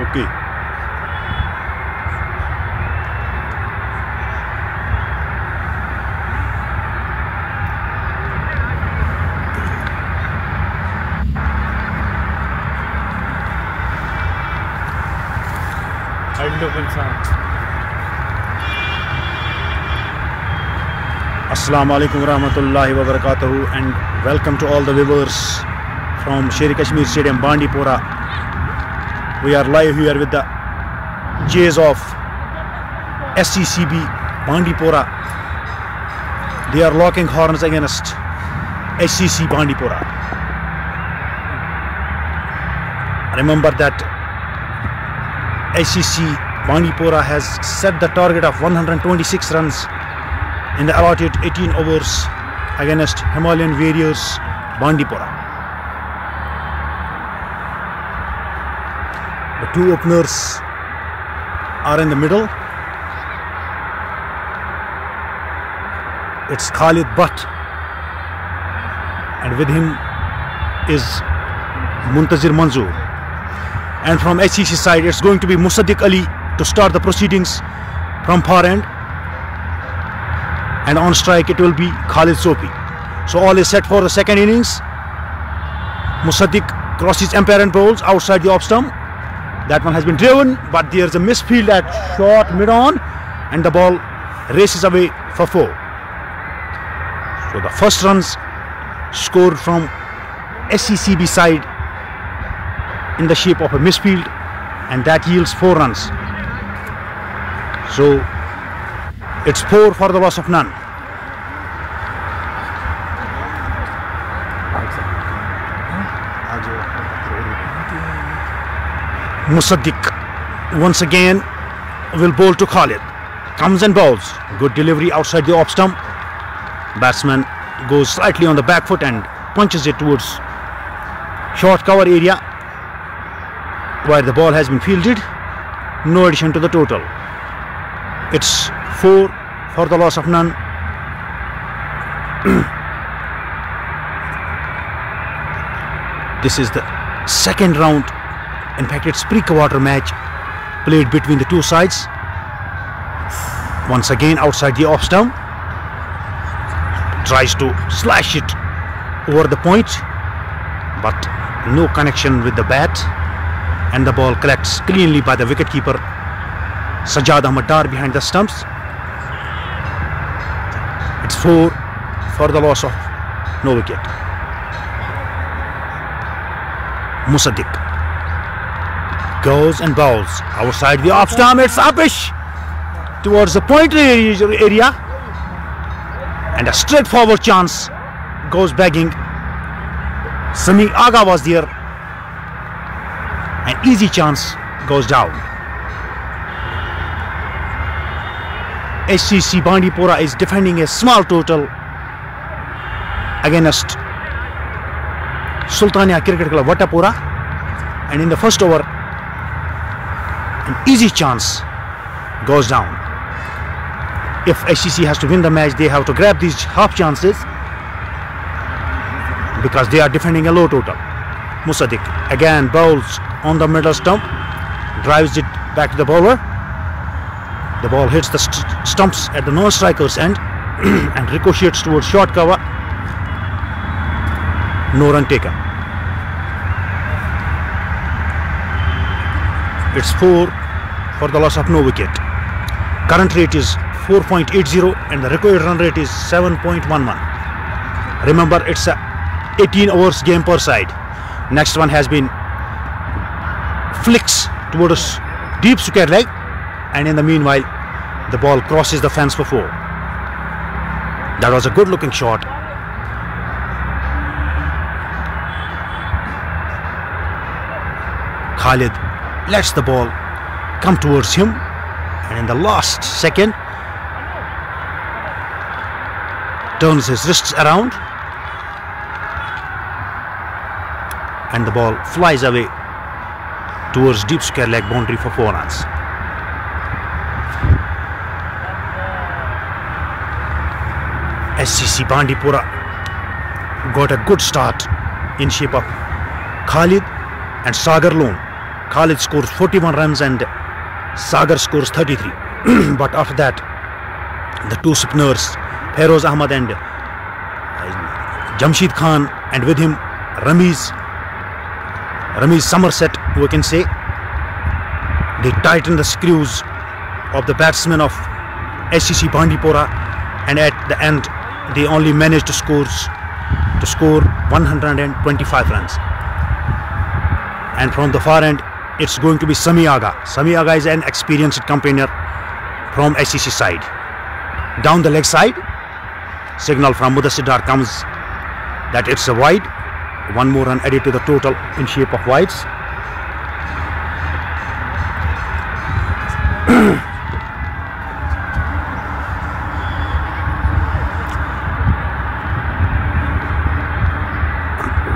Okay. Assalamu alaikum warahmatullahi wabarakatuh, and welcome to all the viewers from Sher-e-Kashmir Stadium, Bandipora. We are live here with the Jays of SCCB Bandipora. They are locking horns against SCC Bandipora. Remember that SCC Bandipora has set the target of 126 runs in the allotted 18 overs against Himalayan Warriors Bandipora. The two openers are in the middle. It's Khalid Butt, and with him is Muntazir Manzoor. And from SCC side, it's going to be Musaddiq Ali to start the proceedings from far end. And on strike it will be Khalid Sopi. So all is set for the second innings. Musaddiq crosses umpire and bowls outside the off stump. That one has been driven, but there's a misfield at short mid-on, and the ball races away for 4. So the first runs scored from SCCB side in the shape of a misfield, and that yields 4 runs. So it's 4 for the loss of none. Musaddiq once again will bowl to Khalid. Comes and bowls. Good delivery outside the off stump. Batsman goes slightly on the back foot and punches it towards short cover area where the ball has been fielded. No addition to the total. It's 4 for the loss of none. This is the second round. In fact, it's pre-quarter match played between the two sides. Once again outside the off stump. Tries to slash it over the point, but no connection with the bat, and the ball collects cleanly by the wicketkeeper Sajjad Ahmad Dar behind the stumps. It's 4 for the loss of no wicket. Musaddiq goes and bowls outside the off stump. It's upish towards the point area, and a straightforward chance goes begging. Sami Agha was there. An easy chance goes down. SCC Bandipora is defending a small total against Sultania Cricket Club Vatapura, and in the first over an easy chance goes down. If SCC has to win the match, they have to grab these half chances because they are defending a low total. Musaddiq again bowls on the middle stump, drives it back to the bowler. The ball hits the stumps at the non-striker's end and ricochets towards short cover. No run taken. It's 4 for the loss of no wicket. Current rate is 4.80 and the required run rate is 7.11. Remember, it's a 18 overs game per side. Next one has been flicks towards deep square leg, and in the meanwhile the ball crosses the fence for 4. That was a good looking shot. Khalid lets the ball come towards him, and in the last second turns his wrists around, and the ball flies away towards deep square leg boundary for 4 runs. SCC Bandipora got a good start in shape of Khalid and Sagar Lone. Khalid scores 41 runs and Sagar scores 33. But after that, the two spinners, Feroz Ahmad and Jamshid Khan, and with him Ramiz Somerset, we can say, they tightened the screws of the batsmen of SCC Bandipora, and at the end they only managed to score 125 runs. And from the far end, it's going to be Sami Agha. Sami Agha is an experienced campaigner from SCC side. Down the leg side, signal from Mudassir Dar comes that it's a wide. One more run added to the total in shape of wides.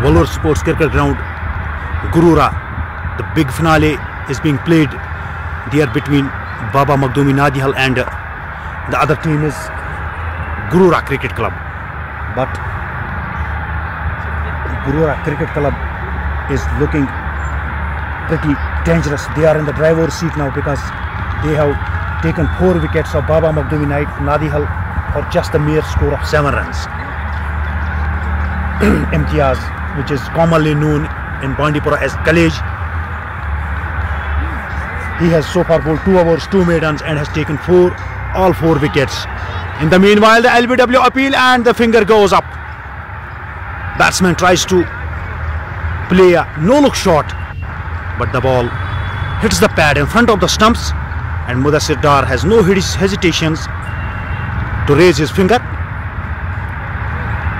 Vellore Sports Cricket Ground, Gurura. The big finale is being played there between Baba Makhdoumi Nadihal and the other team is Gurura Cricket Club. But Gurura Cricket Club is looking pretty dangerous. They are in the driver's seat now because they have taken 4 wickets of Baba Makhdoumi Nadihal for just a mere score of 7 runs. Imtiaz, which is commonly known in Bandipora as Kalej, he has so far bowled 2 overs, 2 maidens and has taken all 4 wickets. In the meanwhile, the LBW appeal and the finger goes up. Batsman tries to play a no-look shot, but the ball hits the pad in front of the stumps, and Mudassir Dar has no hesitations to raise his finger,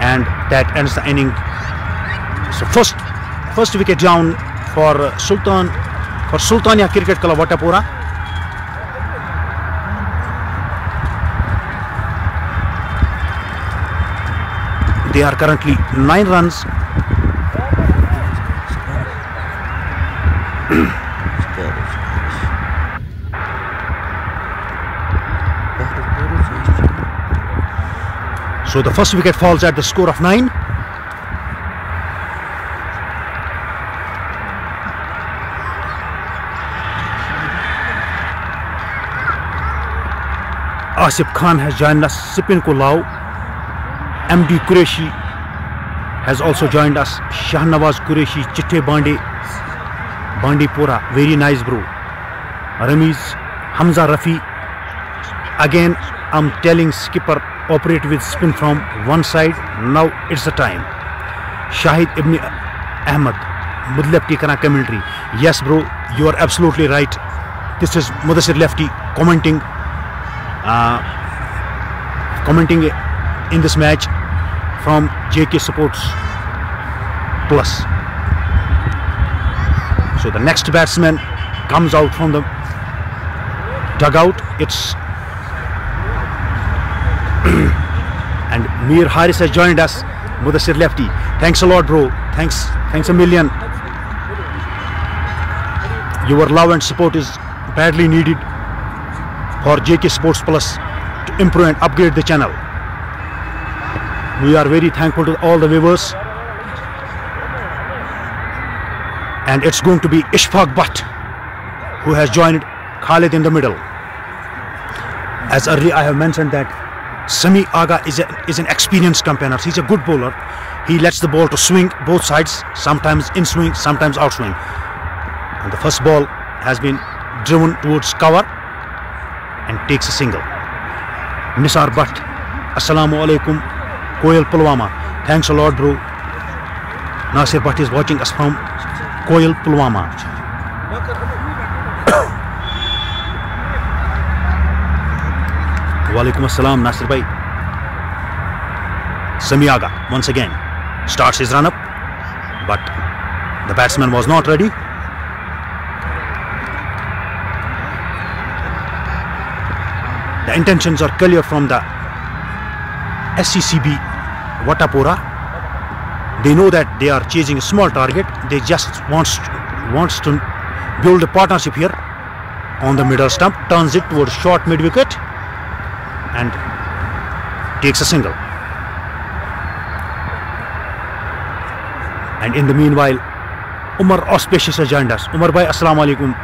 and that ends the inning. So first wicket down for Sultania Cricket Club Vattapura. They are currently 9 runs. So the first wicket falls at the score of 9. Asif Khan has joined us. Sipin Kulao, MD Qureshi has also joined us. Shahnawaz Qureshi, Chitte Bandipora, very nice bro. Ramiz, Hamza Rafi. Again, I'm telling skipper, operate with spin from one side. Now it's the time. Shahid Ibn Ahmed, Mudlefti Kana commentary. Yes bro, you are absolutely right. This is Mudassir Lefty commenting in this match from JK Sports Plus. So the next batsman comes out from the dugout. It's and Mir Haris has joined us. Mudassir Lefty, thanks a lot bro, thanks a million. Your love and support is badly needed for JK Sports Plus to improve and upgrade the channel. We are very thankful to all the viewers, and it's going to be Ishfaq Butt who has joined Khalid in the middle. As earlier I have mentioned that Sami Agha is an experienced campaigner. He's a good bowler. He lets the ball to swing both sides, sometimes in swing, sometimes out swing. And the first ball has been driven towards cover and takes a single. Nisar Butt, Assalamu alaikum, Koyal Pulwama. Thanks a lot bro. Nasir Butt is watching us from Koyal Pulwama. Walaikum Assalam, Nasir bhai. Sami Agha once again starts his run up, but the batsman was not ready. The intentions are clear from the SCCB Vattapura. They know that they are chasing a small target. They just wants to build a partnership here on the middle stump, turns it towards short mid wicket and takes a single. And in the meanwhile, Umar Auspicious has joined us. Umar bhai, assalamu alaikum.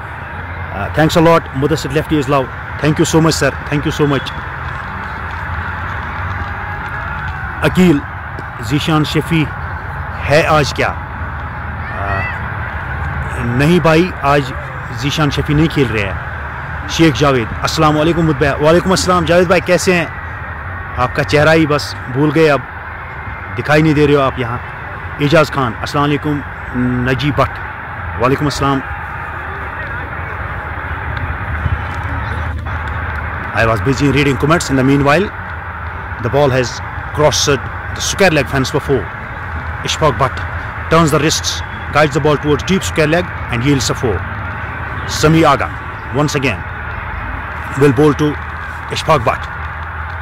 Thanks a lot. Mudassir Lefty is love. Thank you so much, sir. Thank you so much. Akil, Zishan Shafi है आज क्या? नहीं भाई, आज जीशान शफी नहीं खेल रहे हैं. शेख जावेद, अस्सलाम वालेकुम मुद्दा. वालेकुम अस्सलाम जावेद भाई, कैसे हैं? आपका चेहरा ही बस भूल गए, अब दिखाई नहीं दे रहे हो आप यहाँ. एजाज खान, अस्सलाम वालेकुम. नजी भट्ट, वालेकुम अस्सलाम. I was busy reading comments. In the meanwhile, the ball has crossed the square leg fence for 4. Ishfaq Butt turns the wrists, guides the ball towards deep square leg and yields a 4. Sami Aga once again will bowl to Ishfaq Butt.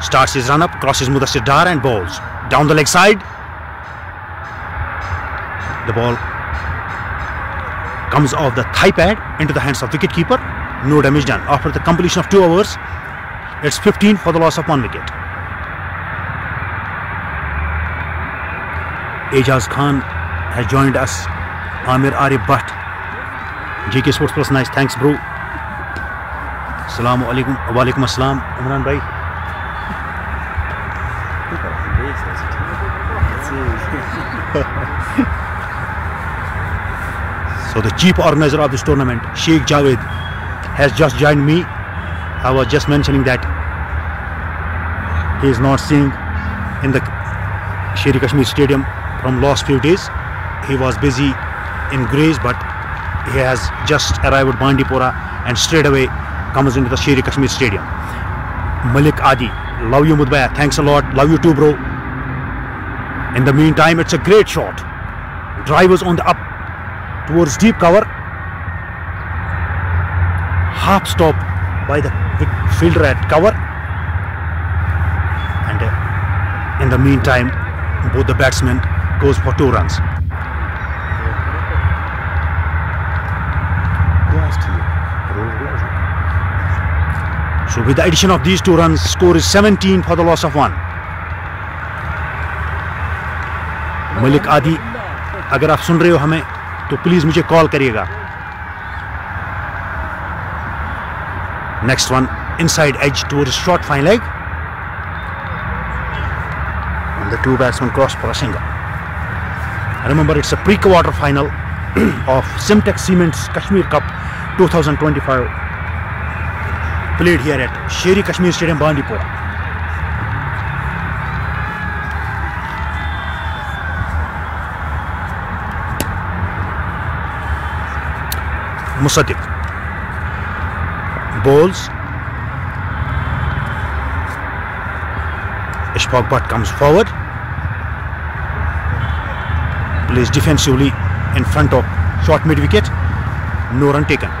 Starts his run up, crosses Mudassir Dar and bowls down the leg side. The ball comes off the thigh pad into the hands of wicketkeeper. No damage done. After the completion of 2 overs, it's 15 for the loss of 1 wicket. Ejaz Khan has joined us. Amir Arif Bhatt, GK Sports Plus, nice, thanks bro. Assalamu alaikum. Walaikum assalam. Imran bhai. So the chief organizer of this tournament, Sheikh Javed, has just joined me. I was just mentioning that he is not seeing in the Sher Kashmir Stadium from last few days. He was busy in Grays, but he has just arrived at Bandipora and straight away comes into the Sher Kashmir Stadium. Malik Adi, love you Mudbaya, thanks a lot, love you too bro. In the meantime, it's a great shot. Drivers on the up towards deep cover. Half stop by the fielder at cover. And in the meantime, both the batsmen goes for 2 runs. So with the addition of these 2 runs, score is 17 for the loss of 1. Malik Adi, अगर आप सुन रहे हो हमें तो please मुझे call करिएगा. Next one, inside edge towards short fine leg. And the 2 batsmen cross for a single. Remember, it's a pre-quarter final of Simtex Cements Kashmir Cup 2025, played here at Sher Kashmir Stadium, Bandipora. Musaddiq bowls. Ishfaq Butt comes forward, plays defensively in front of short mid wicket. No run taken.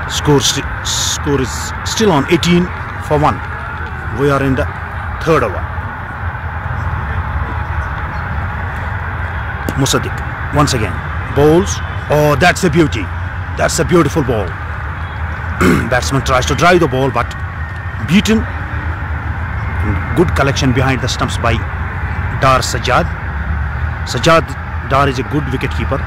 Score is still on 18 for 1. We are in the 3rd over. Musaddiq once again bowls. Oh, that's a beauty. That's a beautiful ball. Batsman tries to drive the ball but beaten. Good collection behind the stumps by Dar Sajjad. Sajjad Dar is a good wicket keeper.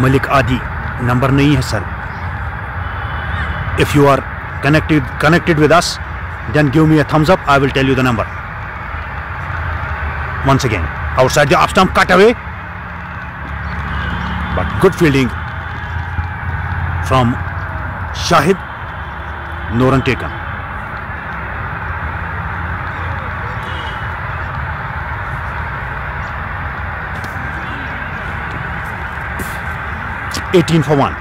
Malik Adi number nahi hai sir. If you are connected with us, then give me a thumbs up. I will tell you the number. Once again, outside the off stump, cut away. But good fielding from Shahid. No run taken. (18 for 1).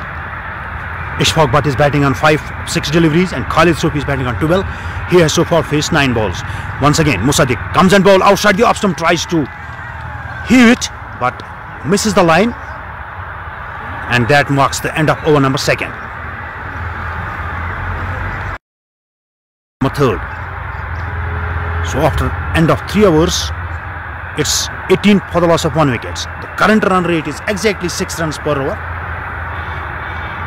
Ishfaq Butt is batting on 5-6 deliveries and Khalid Sofi is batting on 12. He has so far faced 9 balls. Once again, Musaddiq comes and ball outside the off stump, tries to heave it but misses the line, and that marks the end of over number 2. Number 3rd. So after end of 3 overs, it's 18 for the loss of 1 wicket. The current run rate is exactly 6 runs per over.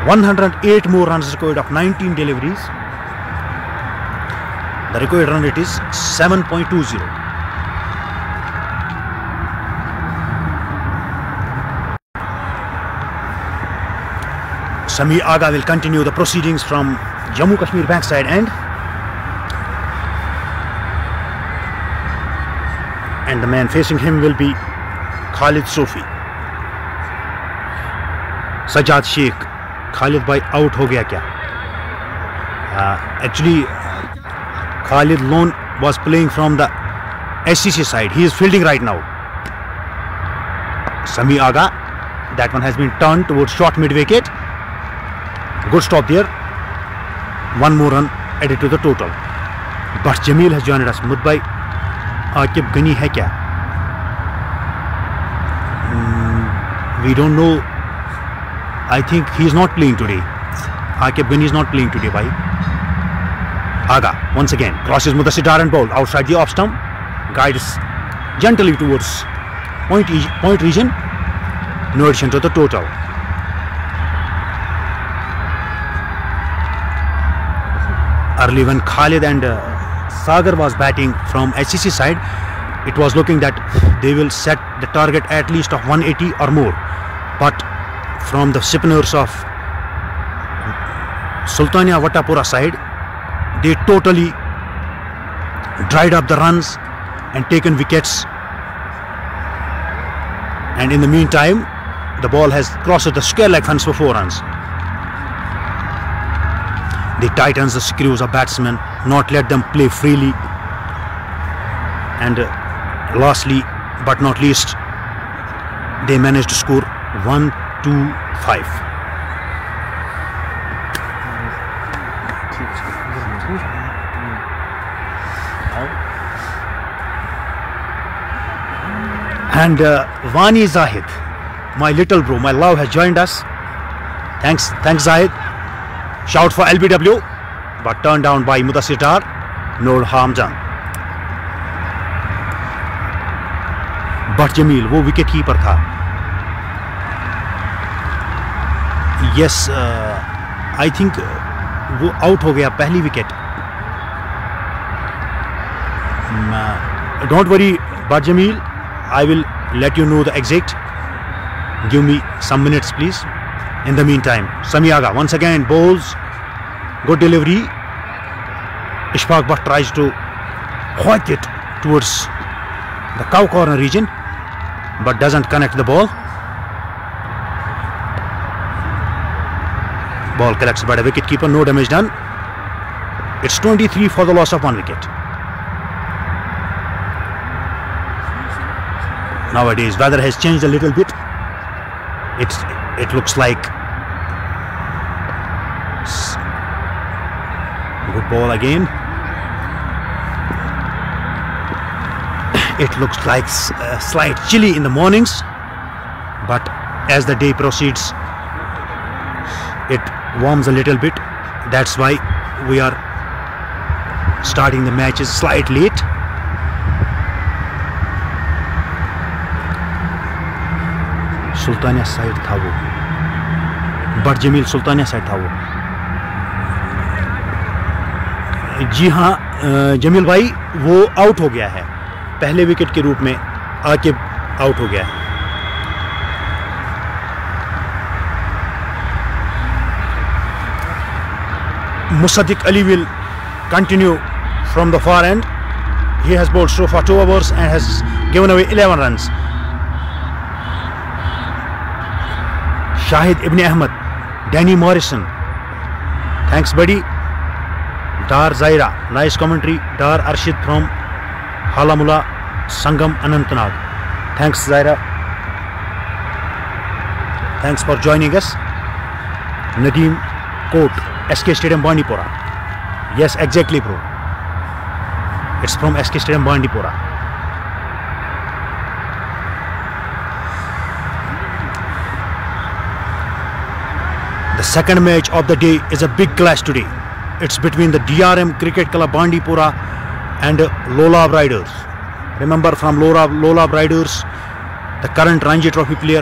108 more runs required of 19 deliveries. The required run rate is 7.20. Samir Aga will continue the proceedings from Jammu Kashmir backside end. And the man facing him will be Khalid Sofi. Sajjad Sheikh. Khalid bhai out ho gaya kya? Actually, Khalid Lone was playing from the SCC side. He is fielding right now. Samir Aga. That one has been turned towards short mid wicket. Good stop there. One more run added to the total. But Jamil has joined us. Mudbai, Aqib Ghani hai kya? We don't know. I think he is not playing today. Aqib Ghani is not playing today, bhai. Aga once again crosses Mudassir Dar and ball outside the off stump. Guides gently towards point region. No addition to the total. Early when Khalid and Sagar was batting from HCC side, it was looking that they will set the target at least of 180 or more. But from the spinners of Sultania Vattapura side, they totally dried up the runs and taken wickets. And in the meantime, the ball has crossed the square leg fence for 4 runs. They tightens the screws of batsmen, not let them play freely. And lastly but not least, they managed to score 1-2-5. And Wani Zahid, my little bro, my love, has joined us. Thanks Zahid. Shout for LBW, but turned down by Mudassir Dar, Nur Hamjan. But Jamil, वो wicket keeper था. Yes, I think वो out हो गया पहली wicket. Don't worry, but Jamil, I will let you know the exact. Give me some minutes, please. In the meantime, Samir Aga once again bowls. Good delivery. Ishfaq Butt tries to hoik it towards the cow corner region, but doesn't connect the ball. Ball collected by the wicketkeeper. No damage done. It's 23 for the loss of 1 wicket. Nowadays, weather has changed a little bit. It looks like good ball again. It looks like slight chilly in the mornings, but as the day proceeds, it warms a little bit. That's why we are starting the matches slight late. Sultania side था वो, but Jameel Sultania side था वो. जी हाँ जमील भाई, वो out हो गया है. पहले विकेट के रूप में आकिब आउट हो गया है. Musaddiq Ali will continue from the far end. He has bowled so far 2 overs and has given away 11 runs. Shahid Ibn Ahmed, Danny Morrison, thanks buddy. Dar Zaira, nice commentary. Dar Arshid from Halamula Sangam Anantnag, thanks Zaira, thanks for joining us. Nadeem Court, SK Stadium Bandipora. Yes, exactly bro, it's from SK Stadium Bandipora. The second match of the day is a big clash today. It's between the DRM Cricket Club Bandipora and Lolab Riders. Remember, from Lolab Riders, the current Ranji Trophy player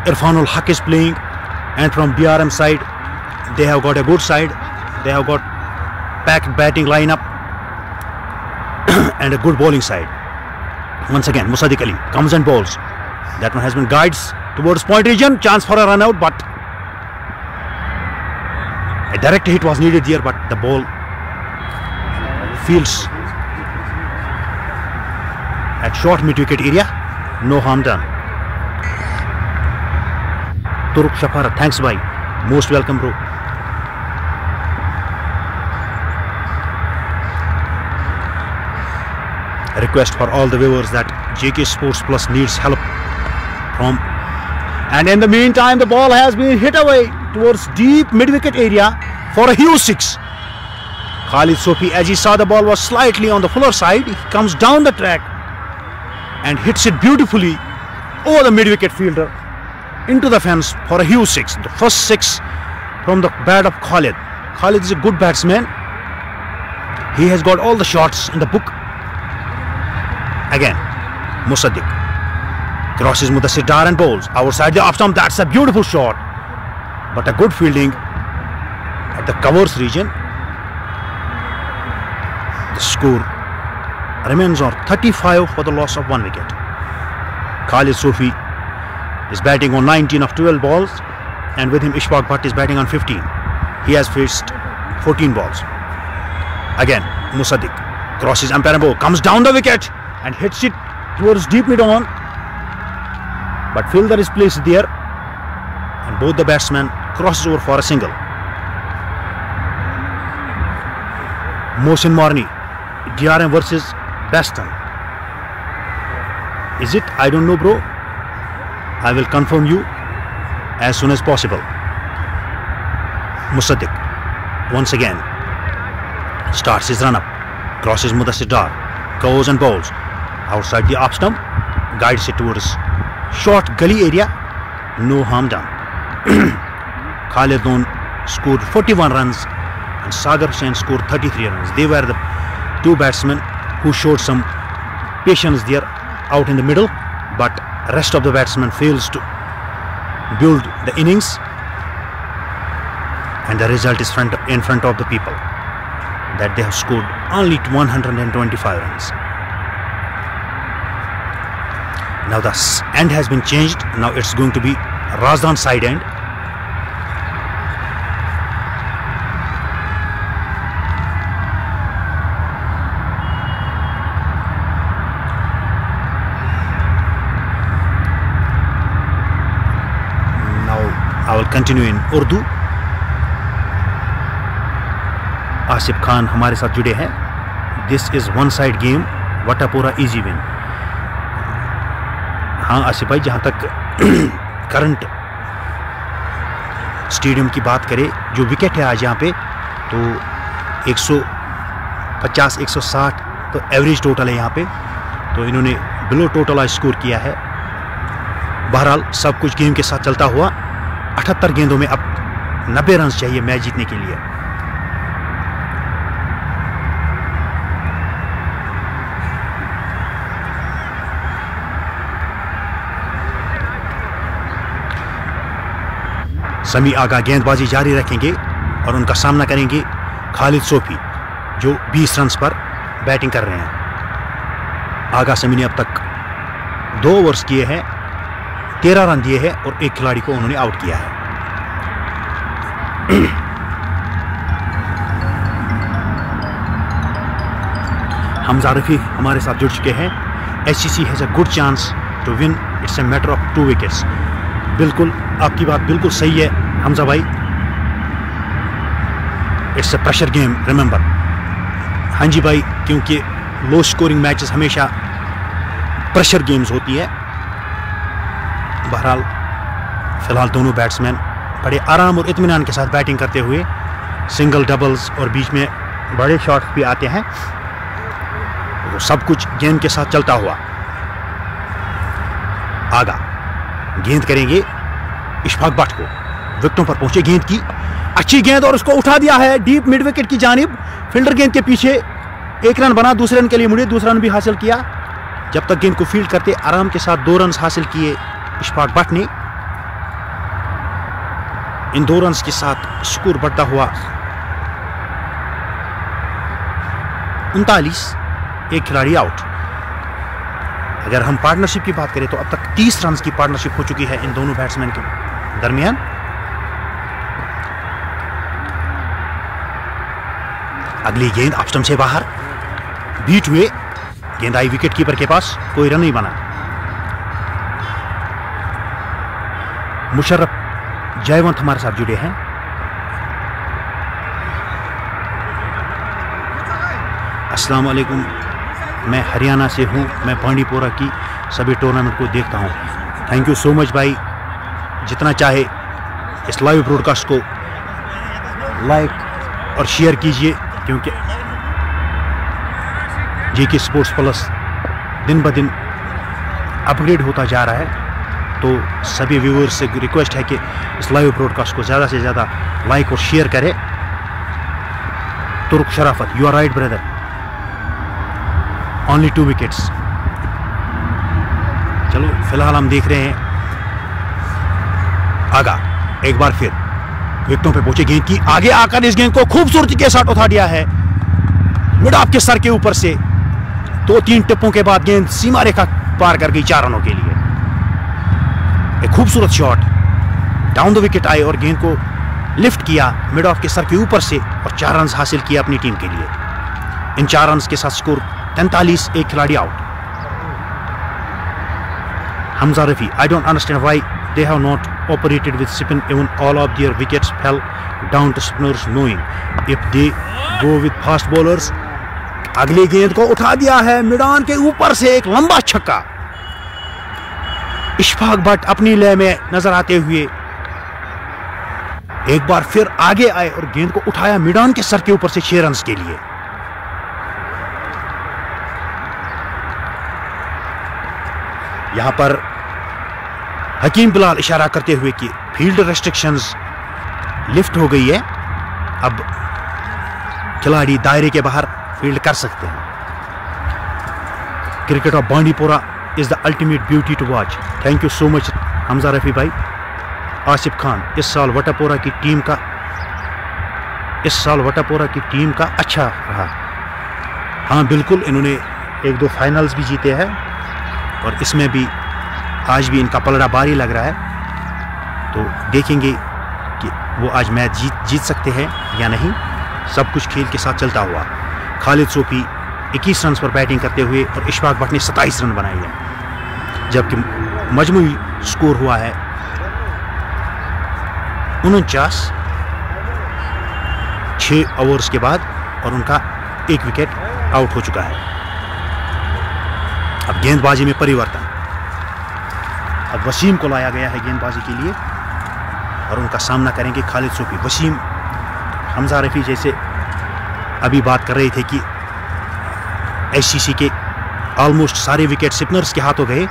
Irfanul Haq is playing, and from DRM side, they have got a good side. They have got packed batting lineup. and a good bowling side. Once again, Musaddiq Ali comes and bowls. That one has been guides towards point region. Chance for a run out, but a direct hit was needed here, but the ball fields at short mid-wicket area. No harm done. Turk Shafara, thanks bhai. Most welcome bro. A request for all the viewers that JK Sports Plus needs help from, and in the meantime the ball has been hit away towards deep mid-wicket area for a huge six. Khalid Sofi, as he saw the ball was slightly on the fuller side, he comes down the track and hits it beautifully over the mid-wicket fielder into the fence for a huge six. The first six from the bat of Khalid. Khalid is a good batsman. He has got all the shots in the book. Again, Musaddiq crosses Mudassir Dar and bowls outside the off stump. That's a beautiful shot, but a good fielding at the covers region. The score remains on 35 for the loss of 1 wicket. Khalid Sofi is batting on 19 of 12 balls, and with him Ishfaq Butt is batting on 15. He has faced 14 balls. Again, Musaddiq crosses umpire and ball, comes down the wicket and hits it towards deep mid on, but fielder is placed there, and both the batsmen crosses over for a single. Mohsin Morni, DRM versus Baston. Is it? I don't know bro. I will confirm you as soon as possible. Musaddiq once again starts his run up, crosses Mudassir Dar, goes and bowls outside the off stump, guides it towards short gully area. No harm done. Khalid Loon scored 41 runs and Sagar Hussain scored 33 runs. They were the two batsmen who showed some patience there out in the middle, but rest of the batsmen fails to build the innings, and the result is in front of the people that they have scored only 125 runs. Now the end has been changed. Now it's going to be Razdan side end. I will continue in Urdu. Asif Khan हमारे साथ जुड़े हैं. This is one side game, Watapora easy win. हाँ आसिफ भाई, जहाँ तक current stadium की बात करें, जो विकेट है आज यहाँ पे तो 150 160 तो एवरेज टोटल है यहाँ पे, तो इन्होंने बिलो टोटल आज स्कोर किया है. बहरहाल सब कुछ गेम के साथ चलता हुआ 78 गेंदों में अब 90 रन चाहिए मैच जीतने के लिए. समी आगा गेंदबाजी जारी रखेंगे और उनका सामना करेंगे खालिद सोफी, जो 20 रन पर बैटिंग कर रहे हैं. आगा समी ने अब तक 2 ओवर्स किए हैं, 13 रन दिए हैं और एक खिलाड़ी को उन्होंने आउट किया है. हमजा रफी हमारे साथ जुड़ चुके हैं. HCC has a good chance to win, it's a matter of 2 wickets. बिल्कुल आपकी बात बिल्कुल सही है हमजा भाई. It's a pressure game, remember. हाँ जी भाई, क्योंकि लो स्कोरिंग मैचेस हमेशा प्रेशर गेम्स होती है. बहरहाल फिलहाल दोनों बैट्समैन बड़े आराम और इत्मीनान के साथ बैटिंग करते हुए, सिंगल डबल्स और बीच में बड़े शॉट्स भी आते हैं, तो सब कुछ गेंद के साथ चलता हुआ. आगा गेंद करेंगे इशफाक बट को, विकेटों पर पहुंचे गेंद की अच्छी गेंद और उसको उठा दिया है डीप मिड विकेट की जानिब. फील्डर गेंद के पीछे, 1 रन बना, दूसरे रन के लिए मुड़े, दूसरा रन भी हासिल किया. जब तक गेंद को फील्ड करते आराम के साथ 2 रन हासिल किए इशफाक बट ने. इन 2 रन के साथ स्कोर बढ़ता हुआ 39. एक खिलाड़ी आउट। अगर हम पार्टनरशिप की बात करें तो अब तक 30 रन की पार्टनरशिप हो चुकी है इन दोनों बैट्समैन के दरमियान। अगली गेंद ऑफ स्टंप से बाहर, बीट हुए, गेंद आई विकेट कीपर के पास, कोई रन नहीं बना। मुशर्रफ जयवंत हमारे साथ जुड़े हैं। अस्सलाम वालेकुम, मैं हरियाणा से हूं, मैं बांडीपोरा की सभी टूर्नामेंट को देखता हूं। थैंक यू सो मच भाई, जितना चाहे इस लाइव ब्रॉडकास्ट को लाइक और शेयर कीजिए, क्योंकि जेके स्पोर्ट्स प्लस दिन ब दिन अपग्रेड होता जा रहा है। तो सभी व्यूअर्स से रिक्वेस्ट है कि इस लाइव ब्रॉडकास्ट को ज़्यादा से ज़्यादा लाइक और शेयर करें। Turk Sharafat, you are right brother, only 2 wickets. चलो फिलहाल हम देख रहे हैं आगा, एक बार फिर विकेटों पे पहुंचे, गेंद की आगे आकर इस गेंद को खूबसूरती के साथ उठा दिया है मिड ऑफ के सर के ऊपर से। 2-3 टिप्पों के बाद गेंद सीमा रेखा पार कर गई 4 रनों के लिए। एक खूबसूरत शॉट डाउन द विकेट आए और गेंद को लिफ्ट किया मिड ऑफ के सर के ऊपर से और 4 रन हासिल किया अपनी टीम के लिए। इन 4 रन के साथ स्कोर 43, एक खिलाड़ी out. Hamza Rafi, I don't understand why they have not operated with spin, even all of their wickets fell down to spinners, knowing if they go with fast bowlers। अगली गेंद को उठा दिया है मिडान के ऊपर से, एक लंबा छक्का। इशफाक भट्ट अपनी लय में नजर आते हुए एक बार फिर आगे आए और गेंद को उठाया मिडान के सर के ऊपर से 6 रन के लिए। यहां पर हकीम बिलाल इशारा करते हुए कि फील्ड रेस्ट्रिक्शंस लिफ्ट हो गई है, अब खिलाड़ी दायरे के बाहर फील्ड कर सकते हैं। Cricket of Bandipora is the ultimate beauty to watch. Thank you so much Hamza Rafi भाई। आसिफ खान, इस साल वटापोरा की टीम का अच्छा रहा। हाँ बिल्कुल, इन्होंने 1-2 फाइनल्स भी जीते हैं और इसमें भी आज भी इनका पलड़ा भारी लग रहा है। तो देखेंगे कि वो आज मैच जीत सकते हैं या नहीं। सब कुछ खेल के साथ चलता हुआ। खालिद सोफी 21 रन पर बैटिंग करते हुए और इशफाक भट्ट ने 27 रन बनाए हैं, जबकि मजमूई स्कोर हुआ है 49 6 ओवर्स के बाद और उनका 1 विकेट आउट हो चुका है। अब गेंदबाजी में परिवर्तन, अब वसीम को लाया गया है गेंदबाजी के लिए और उनका सामना करेंगे खालिद सोफी। वसीम, हमजा रफी जैसे अभी बात कर रहे थे कि एचसीसी के ऑलमोस्ट सारे विकेट स्पिनर्स के हाथों गए,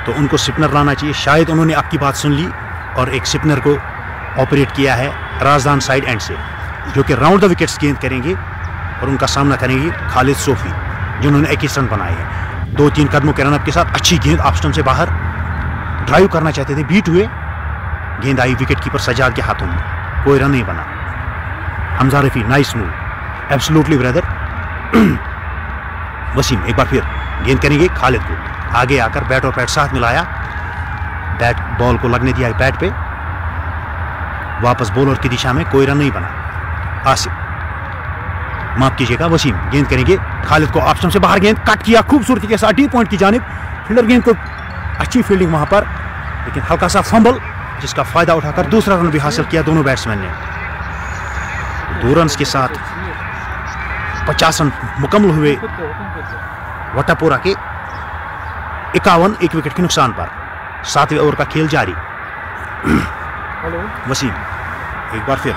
तो उनको स्पिनर लाना चाहिए। शायद उन्होंने आपकी बात सुन ली और एक स्पिनर को ऑपरेट किया है राजदान साइड एंड से, जो कि राउंड द विकेट्स गेंद करेंगे और उनका सामना करेंगे खालिद सोफी, जिन्होंने 21 रन बनाए हैं 2-3 कदमों के रनअप के साथ। अच्छी गेंद ऑफ स्टंप से बाहर, ड्राइव करना चाहते थे, बीट हुए, गेंद आई विकेट कीपर सजाद के हाथों में, कोई रन नहीं बना। Hamza Rafi, nice move, absolutely brother. Wasim एक बार फिर गेंद करेंगे खालिद को, आगे आकर बैट और पैड साथ मिलाया, बैट बॉल को लगने दिया बैट पे, वापस बॉलर की दिशा में, कोई रन नहीं बना। आसिफ, माफ कीजिएगा, वसीम गेंद करेंगे खालिद को, ऑप्शन से बाहर गेंद कट किया खूबसूरती के साथ डी पॉइंट की जानिब। फील्डर गेंद को, अच्छी फील्डिंग वहां पर, लेकिन हल्का सा फंबल जिसका फायदा उठाकर दूसरा रन भी हासिल किया दोनों बैट्समैन ने। 2 रन के साथ 50 रन मुकम्मल हुए वटापोरा के 51 1 विकेट के नुकसान पर। 7वें ओवर का खेल जारी। वसीम एक बार फिर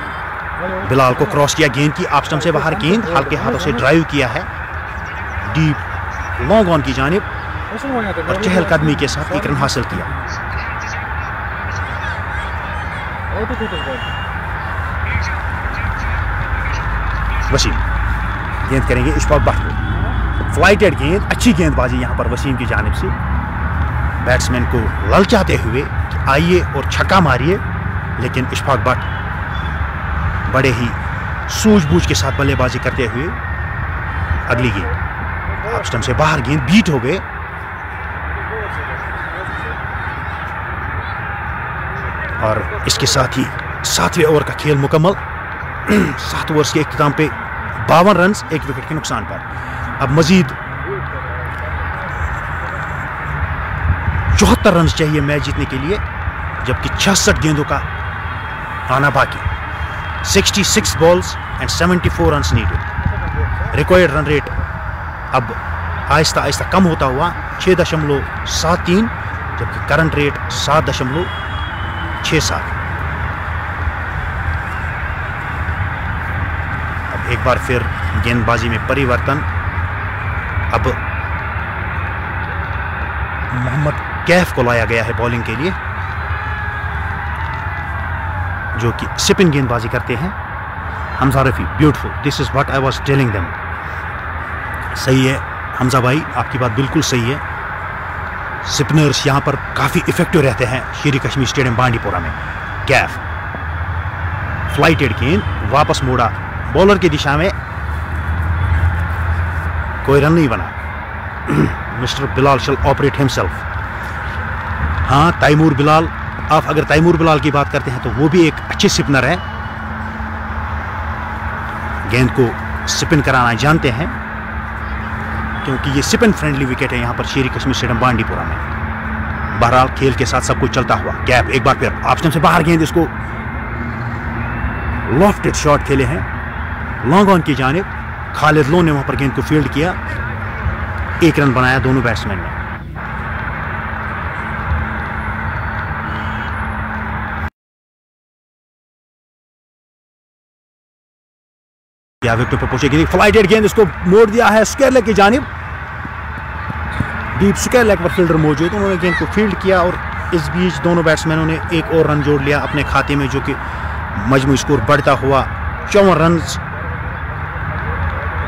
बिलाल को क्रॉस किया, गेंद की ऑफ स्टंप से बाहर, गेंद हल्के हाथों से ड्राइव किया है डीप लॉन्ग ऑन की जानिब और चहलकदमी के साथ 1 रन हासिल किया। वसीम गेंद करेंगे इशफाक भट्ट को, फ्लाइटेड गेंद, अच्छी गेंदबाजी यहां पर वसीम की जानिब से, बैट्समैन को ललचाते हुए कि आइए और छक्का मारिए, लेकिन इशफाक भट्ट बड़े ही सूझबूझ के साथ बल्लेबाजी करते हुए अगली गेंद ऑफ स्टंप से बाहर गेंद बीट हो गए। और इसके साथ ही 7वें ओवर का खेल मुकम्मल। 7 ओवर्स के इख्तिताम पे 52 रन 1 विकेट के नुकसान पर। अब मजीद 74 रन चाहिए मैच जीतने के लिए, जबकि 66 गेंदों का आना बाकी। 66 balls and 74 run needed. Required run rate अब आहिस्ता आहिस्ता कम होता हुआ 6.73, जबकि करंट रेट 7.67। अब एक बार फिर गेंदबाजी में परिवर्तन। अब मोहम्मद कैफ को लाया गया है बॉलिंग के लिए, जो कि स्पिन गेंदबाजी करते हैं। Hamza Rafi, beautiful, this is what I was telling them. सही है हमजा भाई, आपकी बात बिल्कुल सही है। स्पिनर्स यहां पर काफी इफेक्टिव रहते हैं शेर कश्मीर स्टेडियम बांडीपोरा में। कैफ, फ्लाइटेड गेंद वापस मोड़ा बॉलर की दिशा में, कोई रन नहीं बना। मिस्टर बिलाल शल ऑपरेट हिमसेल्फ। हाँ, तैमूर बिलाल, आप अगर तैमूर बिलाल की बात करते हैं तो वो भी एक अच्छे स्पिनर है, गेंद को स्पिन कराना जानते हैं, क्योंकि ये स्पिन फ्रेंडली विकेट है यहां पर शेर कश्मीर स्टेडियम बांडीपोरा में। बहरहाल खेल के साथ सब कुछ चलता हुआ। गैप, एक बार फिर ऑफ स्टंप से बाहर गेंद, इसको लॉफ्टेड शॉट खेले हैं लॉन्ग ऑन की जानिब। खालिद लोन ने वहां पर गेंद को फील्ड किया, 1 रन बनाया दोनों बैट्समैन ने। या विकेट पर पहुंचे गेंद, फ्लाइटेड गेंद, इसको मोड़ दिया है स्क्वायर लेग की जानिब। डीप स्क्वायर लेग पर फील्डर मौजूद, उन्होंने गेंद को फील्ड किया और इस बीच दोनों बैट्समैनों ने 1 और रन जोड़ लिया अपने खाते में, जो कि मजमू स्कोर बढ़ता हुआ 54 रन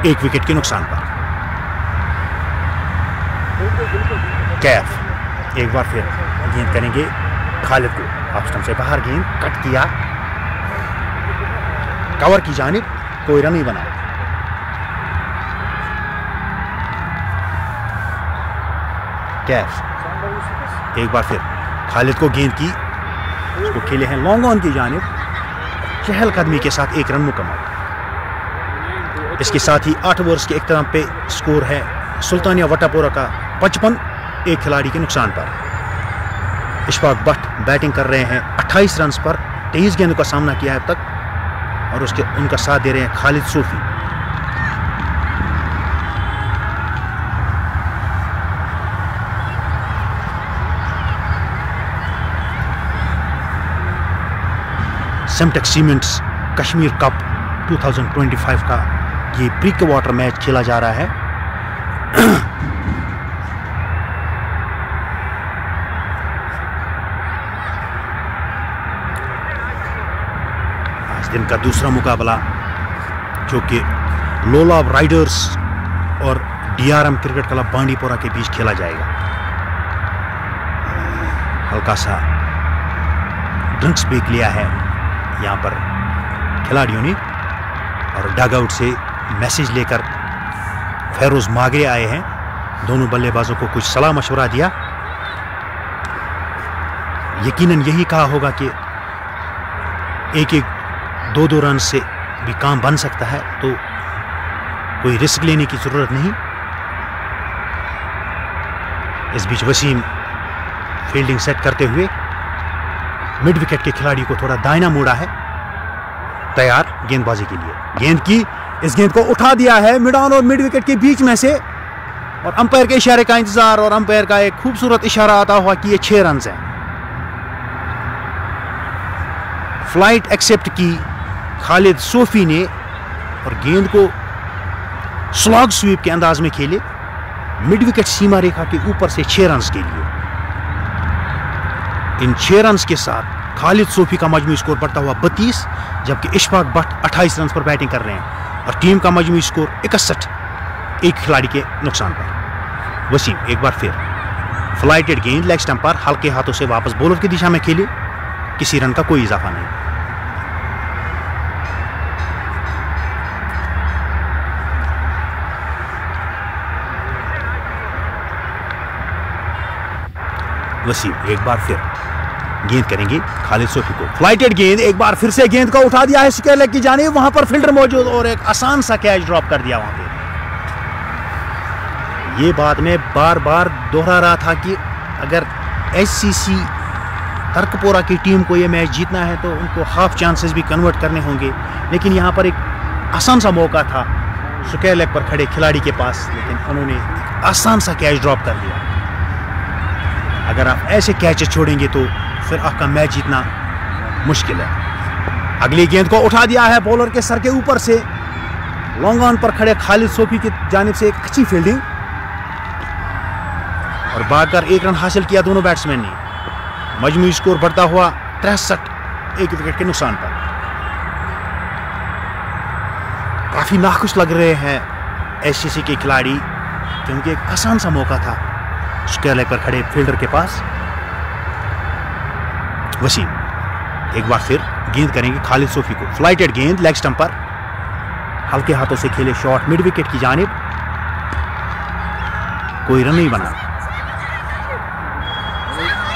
1 विकेट के नुकसान पर। कैफ एक बार फिर गेंद करेंगे खालिद को, ऑफ स्टंप से बाहर गेंद कट किया कवर की जानिब, कोई रन नहीं बना। कैफ एक बार फिर खालिद को गेंद की, उसको खेले हैं लॉन्ग ऑन की जानिब, चहलकदमी के साथ 1 रन मुकम्मल। इसके साथ ही 8 ओवर्स के इख्तिताम पे स्कोर है सुल्तानिया वटापोरा का 55, 1 खिलाड़ी के नुकसान पर। इशफाक भट्ट बैटिंग कर रहे हैं 28 रन पर, 23 गेंदों का सामना किया है अब तक, और उनका साथ दे रहे हैं खालिद सूफी। सिम्टेक सीमेंट्स कश्मीर कप 2025 का ये प्री क्वार्टर मैच खेला जा रहा है। आज दिन का दूसरा मुकाबला, जो कि लोलाब राइडर्स और डीआरएम क्रिकेट क्लब बांडीपोरा के बीच खेला जाएगा। हल्का सा ड्रिंक्स ब्रेक लिया है यहां पर खिलाड़ियों ने, और डगआउट से मैसेज लेकर फेरोज मागरे आए हैं। दोनों बल्लेबाजों को कुछ सलाह मशवरा दिया। यकीनन यही कहा होगा कि 1-1, 2-2 रन से भी काम बन सकता है, तो कोई रिस्क लेने की जरूरत नहीं। इस बीच वसीम फील्डिंग सेट करते हुए मिड विकेट के खिलाड़ी को थोड़ा दाहिना मोड़ा है, तैयार गेंदबाजी के लिए। गेंद की, इस गेंद को उठा दिया है मिड ऑन और मिड विकेट के बीच में से, और अंपायर के इशारे का इंतजार, और अंपायर का एक खूबसूरत इशारा आता हुआ कि ये 6 रन हैं। फ्लाइट एक्सेप्ट की खालिद सूफी ने, और गेंद को स्लॉग स्वीप के अंदाज में खेले मिड विकेट सीमा रेखा के ऊपर से 6 रन के लिए। इन 6 रन के साथ खालिद सूफी का मजमू स्कोर बढ़ता हुआ 32, जबकि इशफाक भट्ट 28 रन पर बैटिंग कर रहे हैं, और टीम का मजमू स्कोर 61, 1 खिलाड़ी के नुकसान पर। वसीम एक बार फिर फ्लाइटेड गेंद लेग स्टंप पर हल्के हाथों से वापस बॉलर की दिशा में खेले, किसी रन का कोई इजाफा नहीं। वसीम एक बार फिर गेंद करेंगे खालिद सोफी को, फ्लाइटेड गेंद, एक बार फिर से गेंद को उठा दिया है स्क्वायर लेग की जानिब, वहां पर फील्डर मौजूद और एक आसान सा कैच ड्रॉप कर दिया वहां पे। ये बात मैं बार बार दोहरा रहा था कि अगर एचसीसी तर्कपोरा की टीम को ये मैच जीतना है तो उनको हाफ चांसेस भी कन्वर्ट करने होंगे, लेकिन यहाँ पर एक आसान सा मौका था स्क्वायर लेग पर खड़े खिलाड़ी के पास, लेकिन उन्होंने आसान सा कैच ड्रॉप कर दिया। अगर आप ऐसे कैचेस छोड़ेंगे तो फिर आपका मैच जीतना मुश्किल है। अगली गेंद को उठा दिया है बॉलर के सर के ऊपर से, लॉन्ग ऑन पर खड़े खालिद सोफी की जानिब से एक अच्छी फील्डिंग और भागकर 1 रन हासिल किया दोनों बैट्समैन ने। मजमूई स्कोर बढ़ता हुआ 63, 1 विकेट के नुकसान पर। काफी नाखुश लग रहे हैं एचसीसी के खिलाड़ी क्योंकि एक आसान सा मौका था स्क्वायर लेग पर खड़े फील्डर के पास। वसीम एक बार फिर गेंद करेंगे खालिद सोफी को, फ्लाइटेड गेंद लेग स्टंप पर, हल्के हाथों से खेले शॉट मिड विकेट की जानिब, कोई रन नहीं बना।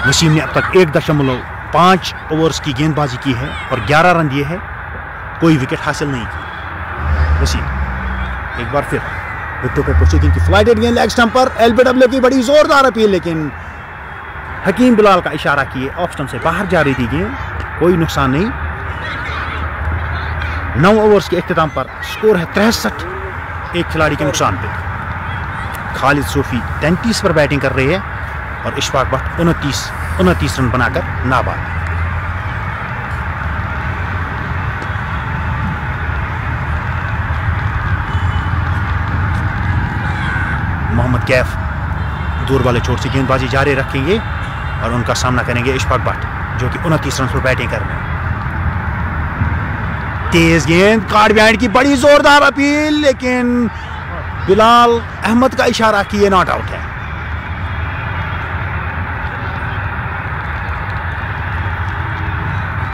वसीम ने अब तक 1.5 ओवर्स की गेंदबाजी की है और 11 रन दिए हैं, कोई विकेट हासिल नहीं की। वसीम एक बार फिर विकेटों पर पहुंची गेंद की फ्लाइटेड गेंद लेग स्टंप पर, एलबीडब्ल्यू की बड़ी जोरदार अपील, लेकिन हकीम बिलाल का इशारा किए ऑफ स्टंप से बाहर जा रही थी गेंद, कोई नुकसान नहीं। 9 ओवर्स के इख्तिताम पर स्कोर है 63, एक खिलाड़ी के नुकसान पे। खालिद सोफी 33 पर बैटिंग कर रही है और इशफाक भट्ट 29 रन बनाकर नाबाद। मोहम्मद कैफ दूर वाले छोर से गेंदबाजी जारी रखेंगे और उनका सामना करेंगे इशफाक भट्ट जो कि 29 रन पर बैटिंग कर रहे हैं। तेज गेंद कार्ड बिहाइंड की बड़ी जोरदार अपील, लेकिन बिलाल अहमद का इशारा कि ये नॉट आउट है।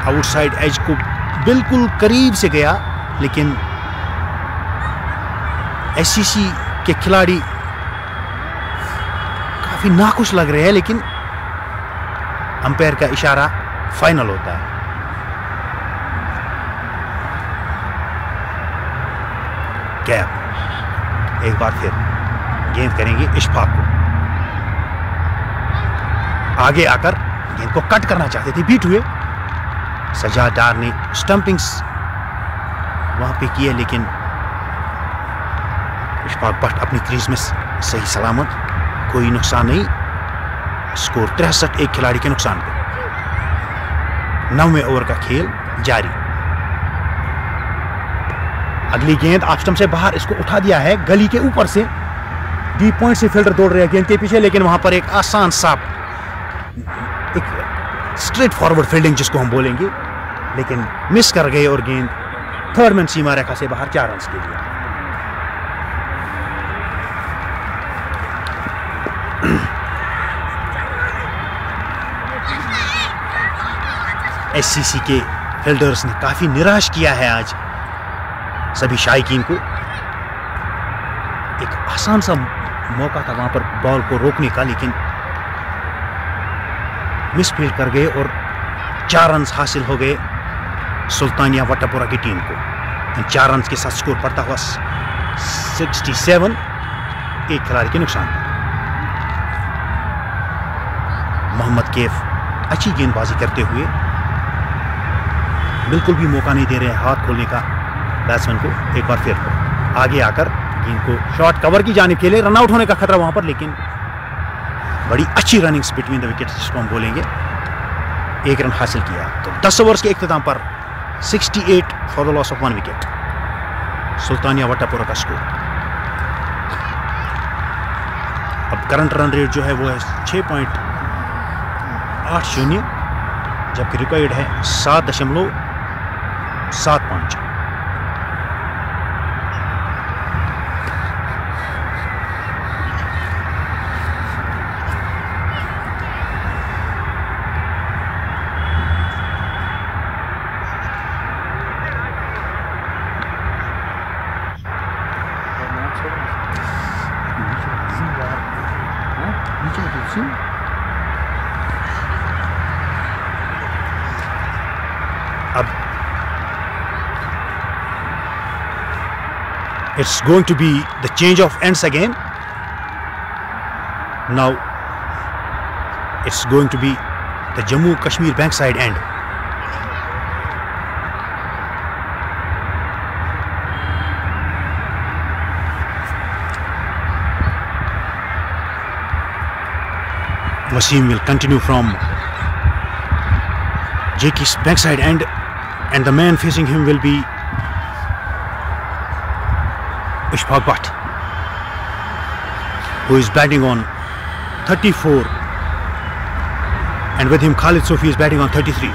आउटसाइड एज को बिल्कुल करीब से गया, लेकिन एचसीसी के खिलाड़ी काफी नाखुश लग रहे हैं, लेकिन अंपायर का इशारा फाइनल होता है। कैप एक बार फिर गेंद करेंगे इशफाक को, आगे आकर गेंद को कट करना चाहते थे, बीट हुए। सजाद डार ने स्टंपिंग्स वहां पे की है, लेकिन इशफाक भट्ट अपनी क्रीज में सही सलामत, कोई नुकसान नहीं। स्कोर 63, एक खिलाड़ी के नुकसान पे। 9वें ओवर का खेल जारी। अगली गेंद ऑफ स्टंप से बाहर, इसको उठा दिया है गली के ऊपर से, डीप पॉइंट से फील्डर दौड़ रहे हैं गेंद के पीछे, लेकिन वहां पर एक आसान सा एक स्ट्रेट फॉरवर्ड फील्डिंग जिसको हम बोलेंगे, लेकिन मिस कर गए और गेंद थर्ड मैन सीमा रेखा से बाहर 4 रन के लिए। एचसीसी के फील्डर्स ने काफी निराश किया है आज सभी शायकीन को। एक आसान सा मौका था वहां पर बॉल को रोकने का, लेकिन मिसफील्ड कर गए और 4 रन हासिल हो गए सुल्तानिया वट्टापुरा की टीम को। 4 रन के साथ स्कोर पड़ता हुआ 67, एक खिलाड़ी के नुकसान पर। मोहम्मद कैफ अच्छी गेंदबाजी करते हुए बिल्कुल भी मौका नहीं दे रहे हैं हाथ खोलने का बैट्समैन को। एक बार फिर आगे आकर गेंद को शॉर्ट कवर की जानिब के लिए, रन आउट होने का खतरा वहां पर, लेकिन बड़ी अच्छी रनिंग्स बिटवीन द विकेट्स जिसको हम बोलेंगे, 1 रन हासिल किया। तो 10 ओवर्स के इख्तिताम पर 68 for the loss of 1 wicket Sultania Wattapora का स्कोर। अब करंट रन रेट जो है वो है 6.80, जबकि रिक्वायर्ड है 7.75। It's going to be the change of ends again. Now it's going to be the Jammu Kashmir bankside end. Wasim will continue from JK's backside end, and the man facing him will be Ishfaq Butt, who is batting on 34, and with him Khalid Sofi is batting on 33.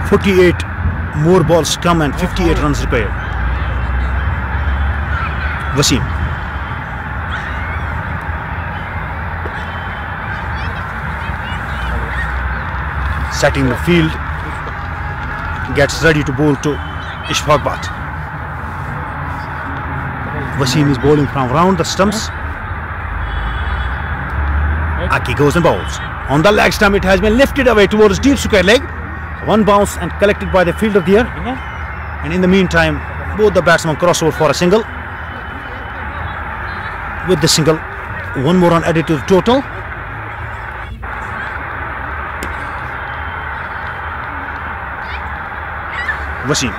48 more balls come and 58 runs required. Wasim. Setting the field, gets ready to bowl to Ishfaq Butt. Wasim is bowling from round the stumps. Aki goes and bowls. On the leg stump, it has been lifted away towards deep square leg. One bounce and collected by the fielder there. And in the meantime, both the batsmen cross over for a single. With the single, one more run added to the total. Wasim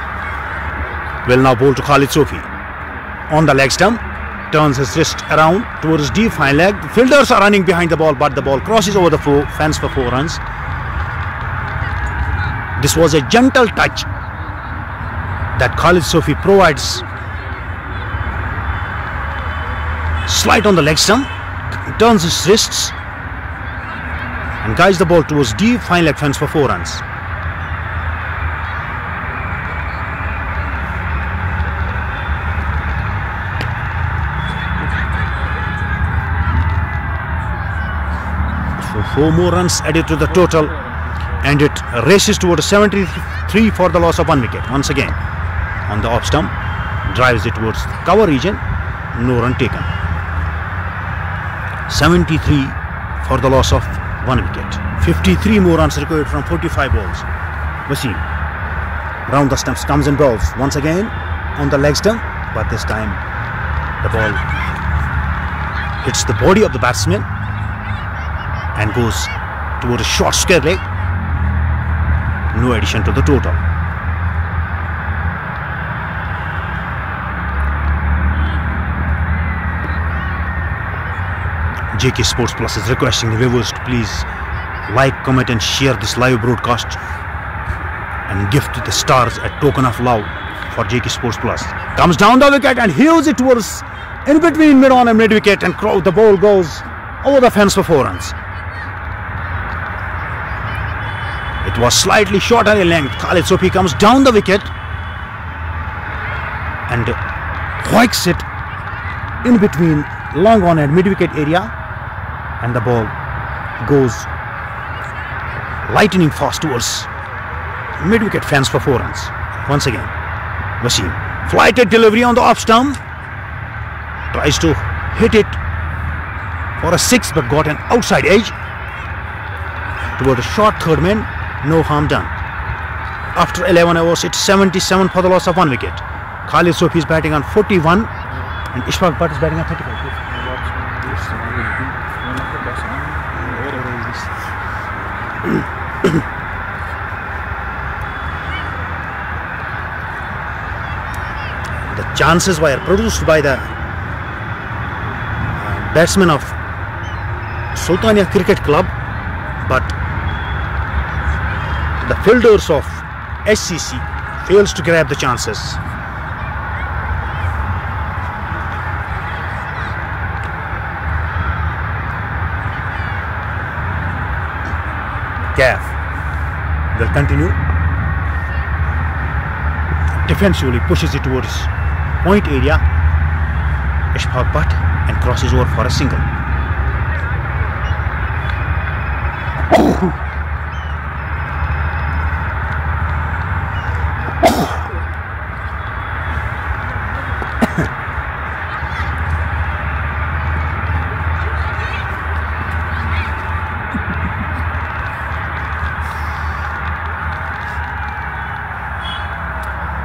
will now bowl to Khalid Sofi. On the leg stump, turns his wrist around towards deep fine leg. The fielders are running behind the ball, but the ball crosses over the fence for 4 runs. This was a gentle touch that Khalid Sofi provides. Slight on the leg stump, turns his wrists and guides the ball towards deep fine leg fence for 4 runs. So 4 more runs added to the total, and it races towards 73 for the loss of 1 wicket. Once again, on the off stump, drives it towards the cover region, no run taken. 73 for the loss of 1 wicket. 53 more runs required from 45 balls. Wasim round the stumps, comes and bowls once again on the leg stump, but this time the ball hits the body of the batsman and goes towards a short square leg. No addition to the total. JK Sports Plus is requesting the viewers to please like, comment and share this live broadcast and gift the stars a token of love for JK Sports Plus. Comes down the wicket and heaves it towards in between mid on and mid wicket, and the ball goes over the fence for 4 runs. It was slightly shorter in length. Khalid Sofi comes down the wicket and whacks it in between long on and mid wicket area, and the ball goes lightning fast towards mid wicket fence for 4 runs. Once again, Wasim flighted delivery on the off stump, tries to hit it for a 6 but got an outside edge toward a short third man. No harm done. After 11 overs, it's 77 for the loss of 1 wicket. Khalid Sofi is batting on 41 and Ishfaq Butt is batting on 35. The chances were produced by the batsmen of Sultania Cricket Club, but the fielders of SCC fails to grab the chances. Caf will continue. Defensively pushes it towards point area. Ishfaq Butt and crosses over for a single.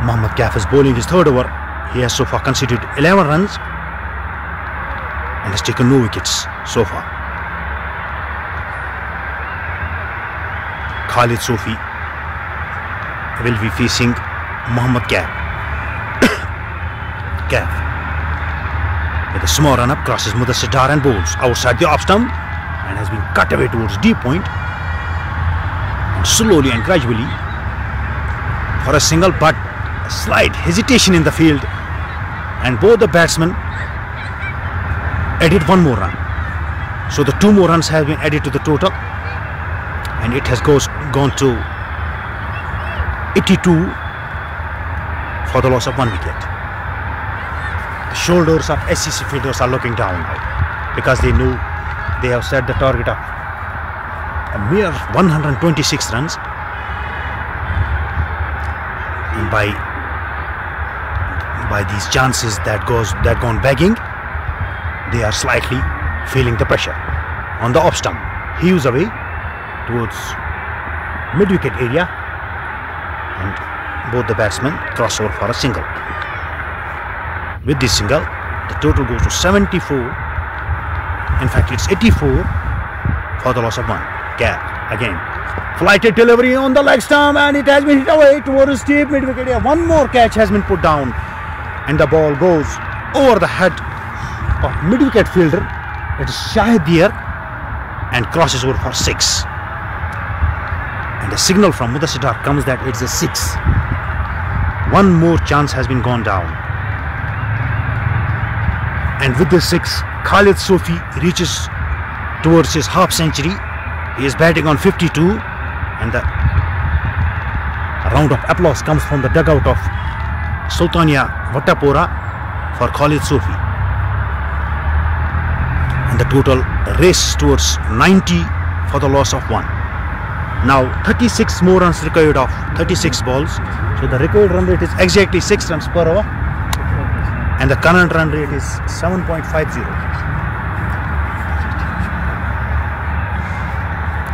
Mohammad Kaif is bowling his third over. He has so far conceded 11 runs and has taken no wickets so far. Khalid Sofi will be facing Mohammad Kaif. Kaif with a small run up crosses Mudassir Dar and bowls outside the off stump and has been cut away towards deep point, and slowly and gradually for a single, but a slight hesitation in the field, and both the batsmen added one more run. So the 2 more runs have been added to the total, and it has gone to 82 for the loss of 1 wicket. The shoulders of SCC fielders are looking down now because they know they have set the target of a mere 126 runs, and by these chances that gone begging, they are slightly feeling the pressure. On the off stump, heaves away towards mid-wicket area, and both the batsmen cross over for a single. With this single, the total goes to 74. In fact, it's 84 for the loss of 1. Kaif again, flighted delivery on the leg stump, and it has been hit away towards deep mid-wicket area. One more catch has been put down, and the ball goes over the head of mid-wicket fielder. It is Shahid Deer and crosses over for 6. And the signal from Mudassir Dar comes that it's a 6. One more chance has been gone down. And with the 6, Khalid Sofi reaches towards his half century. He is batting on 52, and the round of applause comes from the dugout of Sultania Vattapura for Khalid Sofi. And the total races towards 90 for the loss of 1. Now 36 more runs required of 36 balls. So the required run rate is exactly 6 runs per over, and the current run rate is 7.50.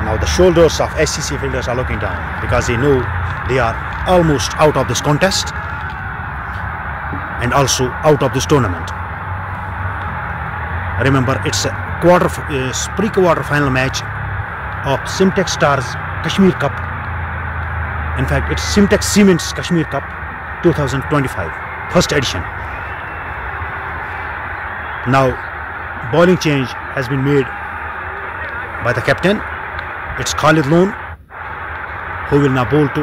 Now the shoulders of SCC fielders are looking down because they know they are almost out of this contest and also out of this tournament. Remember, it's a pre-quarter final match of Simtex Stars Kashmir Cup. In fact, it's Simtex Cements Kashmir Cup 2025, first edition. Now, bowling change has been made by the captain. It's Khalid Lone who will now bowl to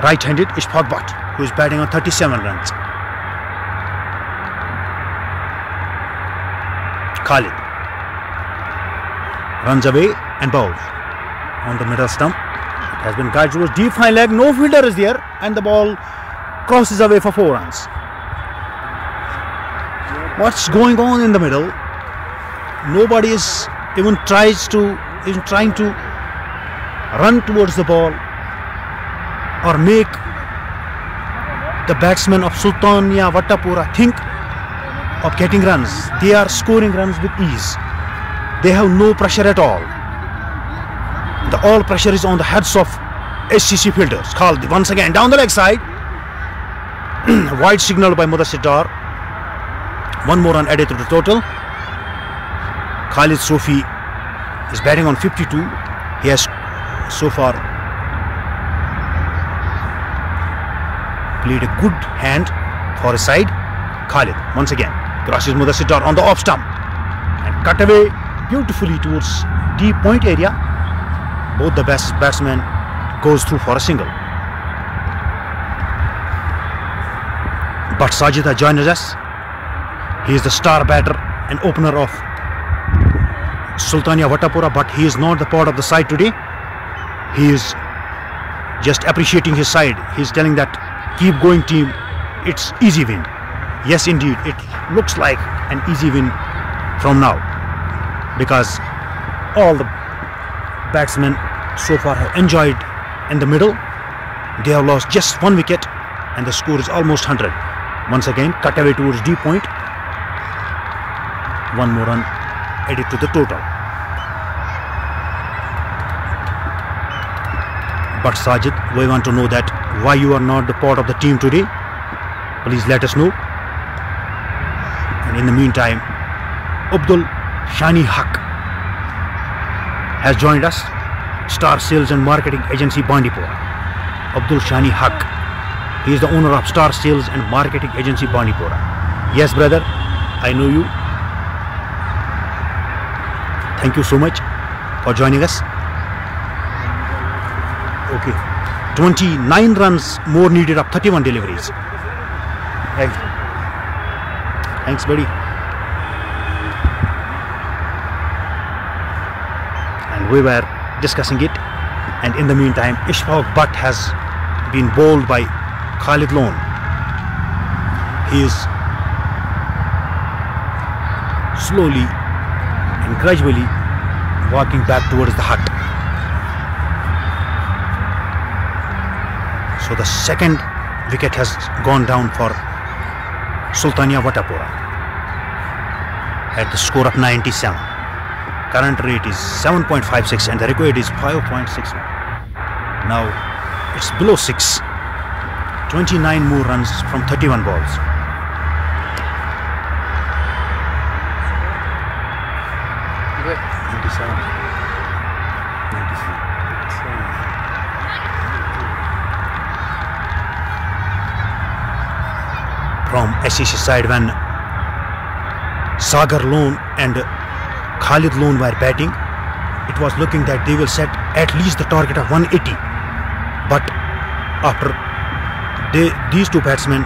right-handed Ishfaq Butt, who is batting on 37 runs. Khalid runs away and bowls on the middle stump. It has been guided towards deep fine leg. No fielder is there, and the ball crosses away for 4 runs. What's going on in the middle? Nobody is even trying to run towards the ball or make the batsmen of Sultania Vattapura think of getting runs. They are scoring runs with ease. They have no pressure at all. All pressure is on the heads of SCC fielders. Khalid once again down the leg side. Wide signal by Mudassir Dar. 1 more run added to the total. Khalid Sofi is batting on 52. He has so far played a good hand for his side. Khalid once again crosses Mudassir Dar on the off stump and cut away beautifully towards deep point area. Both the best batsmen goes through for a single. But Sajid has joined us. He is the star batter and opener of Sultania Vattapura, but he is not the part of the side today. He is just appreciating his side. He is telling that, keep going team, it's easy win. Yes indeed, it looks like an easy win from now, because all the batsmen so far have enjoyed in the middle. They have lost just 1 wicket and the score is almost 100. Once again, cut away towards deep point. 1 more run added to the total. But Sajid, we want to know that why you are not the part of the team today. Please let us know. And in the meantime, Abdul Shani Haq has joined us, Star Sales and Marketing Agency Bandipora. Abdul Shani Haq, he is the owner of Star Sales and Marketing Agency Bandipora. Yes brother, I know you. Thank you so much for joining us. Okay, 29 runs more needed of 31 deliveries. Thanks buddy. And we were discussing it, and in the meantime Ishfaq Butt has been bowled by Khalid Lone. He is slowly and gradually walking back towards the hut. So the second wicket has gone down for Sultania Watapura at the score of 97. Current rate is 7.56 and the required is 5.6. Now it's below 6. 29 more runs from 31 balls. From SEC side, when Sagar Lone and Khalid Lone were batting, it was looking that they will set at least the target of 180. But after these two batsmen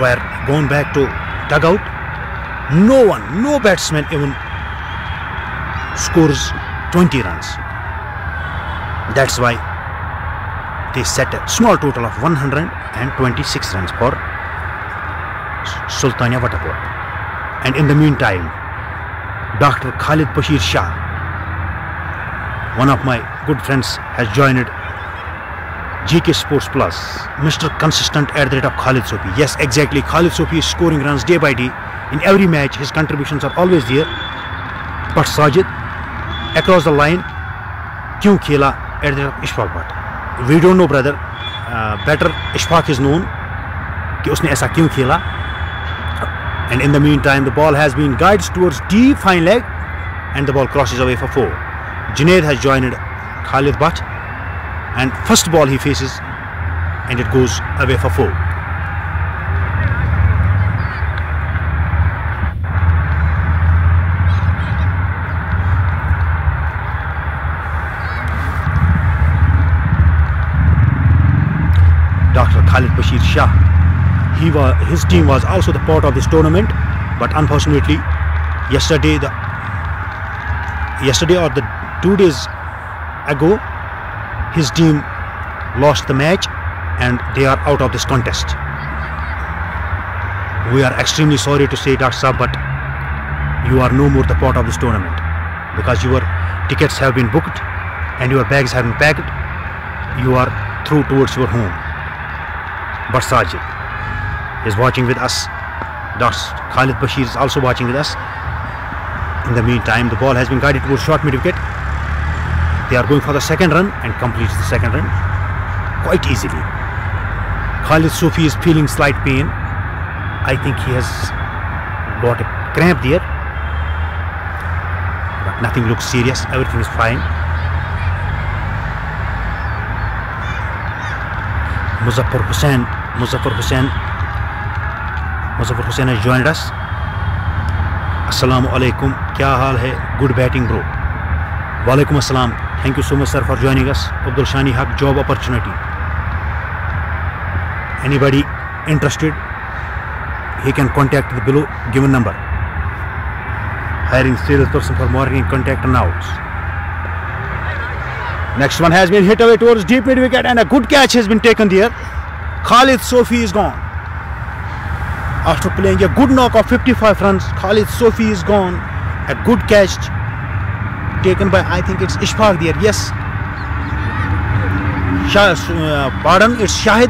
were gone back to dugout, no batsman even scores 20 runs. That's why they set a small total of 126 runs for Sultania Watapura. And in the meantime, Dr. Khalid Bashir Shah, one of my good friends, has joined GK Sports Plus, Mr. Consistent at the rate of Khalid Sofi. Yes, exactly. Khalid Sofi is scoring runs day by day. In every match, his contributions are always there. But Sajid, across the line, kyun khela at the rate of Ishfaq Butt? We don't know, brother. Better Ishfaq is known कि उसने ऐसा क्यों खेला. And in the meantime, the ball has been guided towards deep fine leg and the ball crosses away for 4. Junaid has joined Khalid Butt, and first ball he faces and it goes away for 4. Dr. Khalid Bashir Shah, his team was also the part of this tournament, but unfortunately yesterday or the 2 days ago, his team lost the match and they are out of this contest. We are extremely sorry to say, Dr. Saab, but you are no more the part of this tournament because your tickets have been booked and your bags have been packed. You are through towards your home. But Sajid is watching with us. Dr. Khalid Bashir is also watching with us. In the meantime, the ball has been guided towards short mid wicket. They are going for the second run and completes the second run quite easily. Khalid Sofi is feeling slight pain. I think he has got a cramp there, but nothing looks serious. Everything is fine. Muzaffar Hussain has joined us. Assalamu alaikum. Kya haal hai? Good batting, bro. Walaikum assalam. Thank you so much, sir, for joining us. Abdul Shani Haq, job opportunity. Anybody interested, he can contact the below given number. Hiring salesperson for marketing, contact now. Next one has been hit away towards deep mid wicket and a good catch has been taken there. Khalid Sofi is gone. After playing a good knock of 55 runs, Khalid Sofi is gone. A good catch taken by, I think it's Ishfaq there. Yes. Pardon, it's Shahid.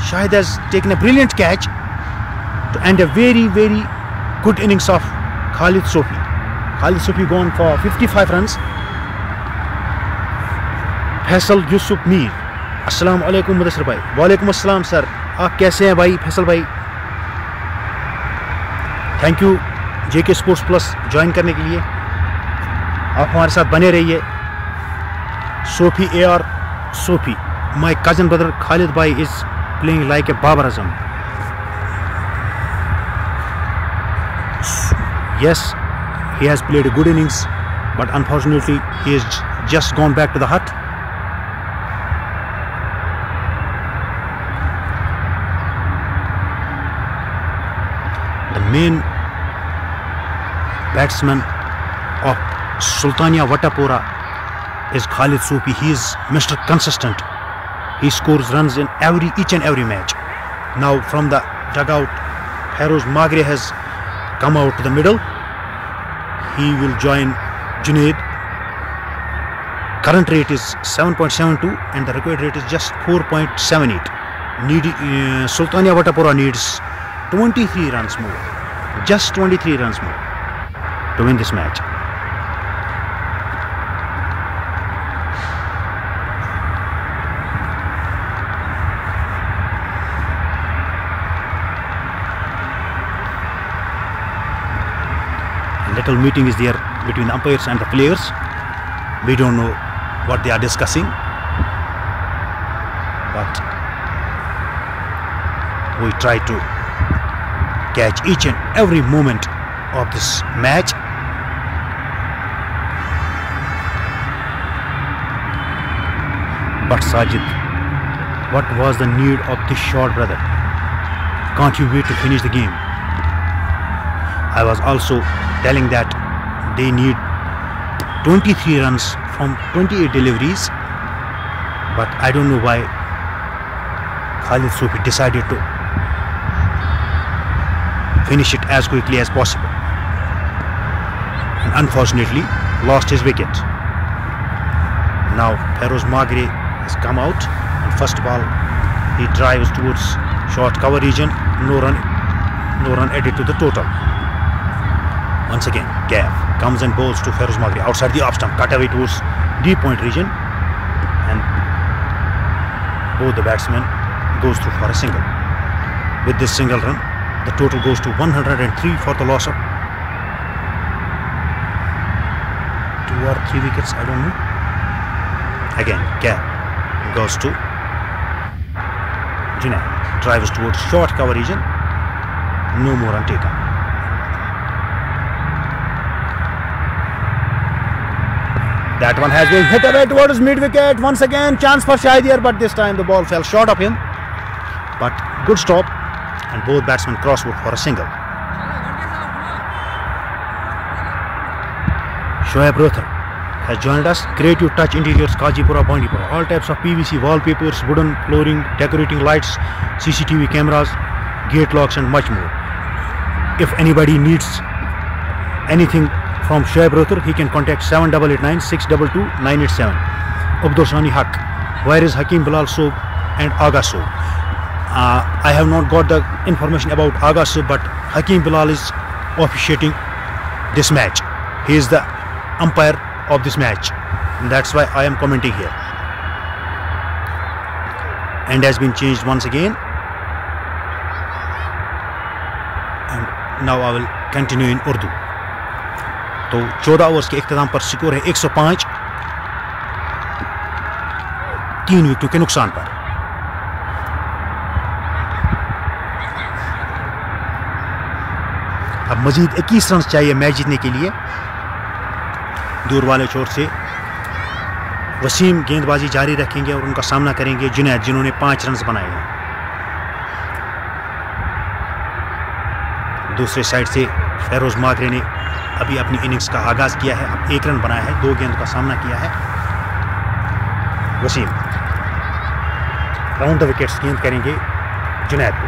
Shahid has taken a brilliant catch to end a very, very good innings of Khalid Sofi. Khalid Sofi gone for 55 runs. Faisal Yusuf Mir अस्सलाम वालेकुम मुदस्सिर भाई। वालेकुम अस्सलाम sir, आप कैसे हैं भाई? फैसल भाई, thank you JK sports plus join करने के लिए। आप हमारे साथ बने रहिए। Sophie AR Sophie, my cousin brother Khalid bhai is playing like a Babar Azam. Yes, he has played a good innings, but unfortunately he has just gone back to the hut. The main batsman of Sultania Vatapura is Khalid Sophie. He is Mr. Consistent. He scores runs in each and every match. Now from the dugout, Feroz Magre has come out to the middle. He will join Junaid. Current rate is 7.72 and the required rate is just 4.78. Sultania Vatapura needs 23 runs more. Just 23 runs more to win this match. Little meeting is there between the umpires and the players. We don't know what they are discussing, but we try to catch each and every moment of this match. But Sajid, what was the need of this shot, brother? Can't you wait to finish the game? I was also telling that they need 23 runs from 28 deliveries, but I don't know why Khalid Sophie decided to finish it as quickly as possible and unfortunately lost his wicket. Now Feroz Magre has come out and first ball he drives towards short cover region. No run added to the total. Once again, Gav comes and bowls to Feroz Magre outside the off stump, cut away towards deep point region, and both the batsmen goes through for a single. With this single run, the total goes to 103 for the loss of 2 or 3 wickets, I don't know. Again, Gav goes to Junaid, drives towards short cover region, no more run taken. That one has been hit away towards mid wicket. Once again, chance for Shahidiyar, but this time the ball fell short of him. But good stop, and both batsmen crosswood for a single. Shoaib Rothar has joined us. Creative Touch Interiors, Kajipura, Bandipura. All types of PVC wallpapers, wooden flooring, decorating lights, CCTV cameras, gate locks, and much more. If anybody needs anything from Shoaib Rothar, he can contact 7889 622 987. Abdul Shani Haq. Where is Hakim Bilal Soap and Aga Soap? I have not got the information about Aga Soap, but Hakim Bilal is officiating this match. He is the umpire of this match, and that's why I am commenting here. End has been changed once again, and now I will continue in Urdu. तो 14 overs के इख्तिताम पर score है 105, 3 विकेटों के नुकसान पर। अब मजीद 21 run चाहिए मैच जीतने के लिए। दूर वाले छोर से वसीम गेंदबाजी जारी रखेंगे और उनका सामना करेंगे जुनैद, जिन्होंने 5 रन बनाए हैं। दूसरे साइड से फेरोज मागरे ने अभी अपनी इनिंग्स का आगाज किया है। अब 1 रन बनाया है, 2 गेंद का सामना किया है। वसीम राउंड द विकेट्स गेंद करेंगे जुनैद को।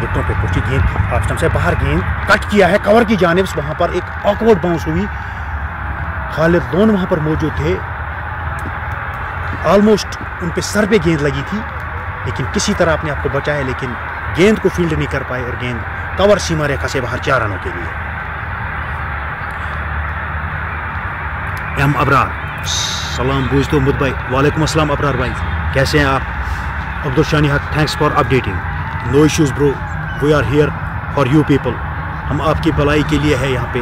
विकेटों पे पहुंची गेंद, ऑफ स्टंप से बाहर गेंद कट किया है कवर की जानिब। वहां पर एक ऑकवर्ड बाउंस हुई। खालिद लोन वहां पर मौजूद थे, ऑलमोस्ट उन पे सर पे गेंद लगी थी, लेकिन किसी तरह अपने आप को बचाया, लेकिन गेंद को फील्ड नहीं कर पाए और गेंद कवर सीमा रेखा से बाहर 4 रनों के लिए। एम अबरार सलाम बूझ तो मुद भाई। वालेकुम अस्सलाम अबरार भाई, कैसे हैं आप? Abdul Shani Haq, thanks for updating. No issues bro, we are here for you people. हम आपकी भलाई के लिए है यहाँ पे।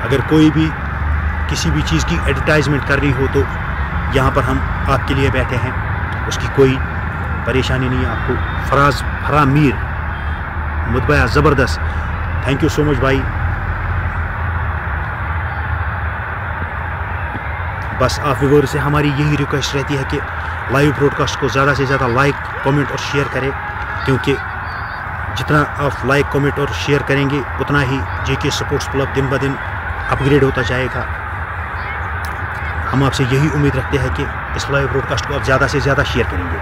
अगर कोई भी किसी भी चीज़ की एडवर्टाइजमेंट कर रही हो तो यहाँ पर हम आपके लिए बैठे हैं, उसकी कोई परेशानी नहीं है आपको। फराज मीर मुदबया ज़बरदस्त, थैंक यू सो मच भाई। बस आप व्यूअर्स से हमारी यही रिक्वेस्ट रहती है कि लाइव ब्रॉडकास्ट को ज़्यादा से ज़्यादा लाइक कमेंट और शेयर करें, क्योंकि जितना आप लाइक कमेंट और शेयर करेंगे उतना ही जेके स्पोर्ट्स क्लब दिन ब दिन अपग्रेड होता जाएगा। हम आपसे यही उम्मीद रखते हैं कि इस लाइव ब्रॉडकास्ट को आप ज़्यादा से ज़्यादा शेयर करेंगे।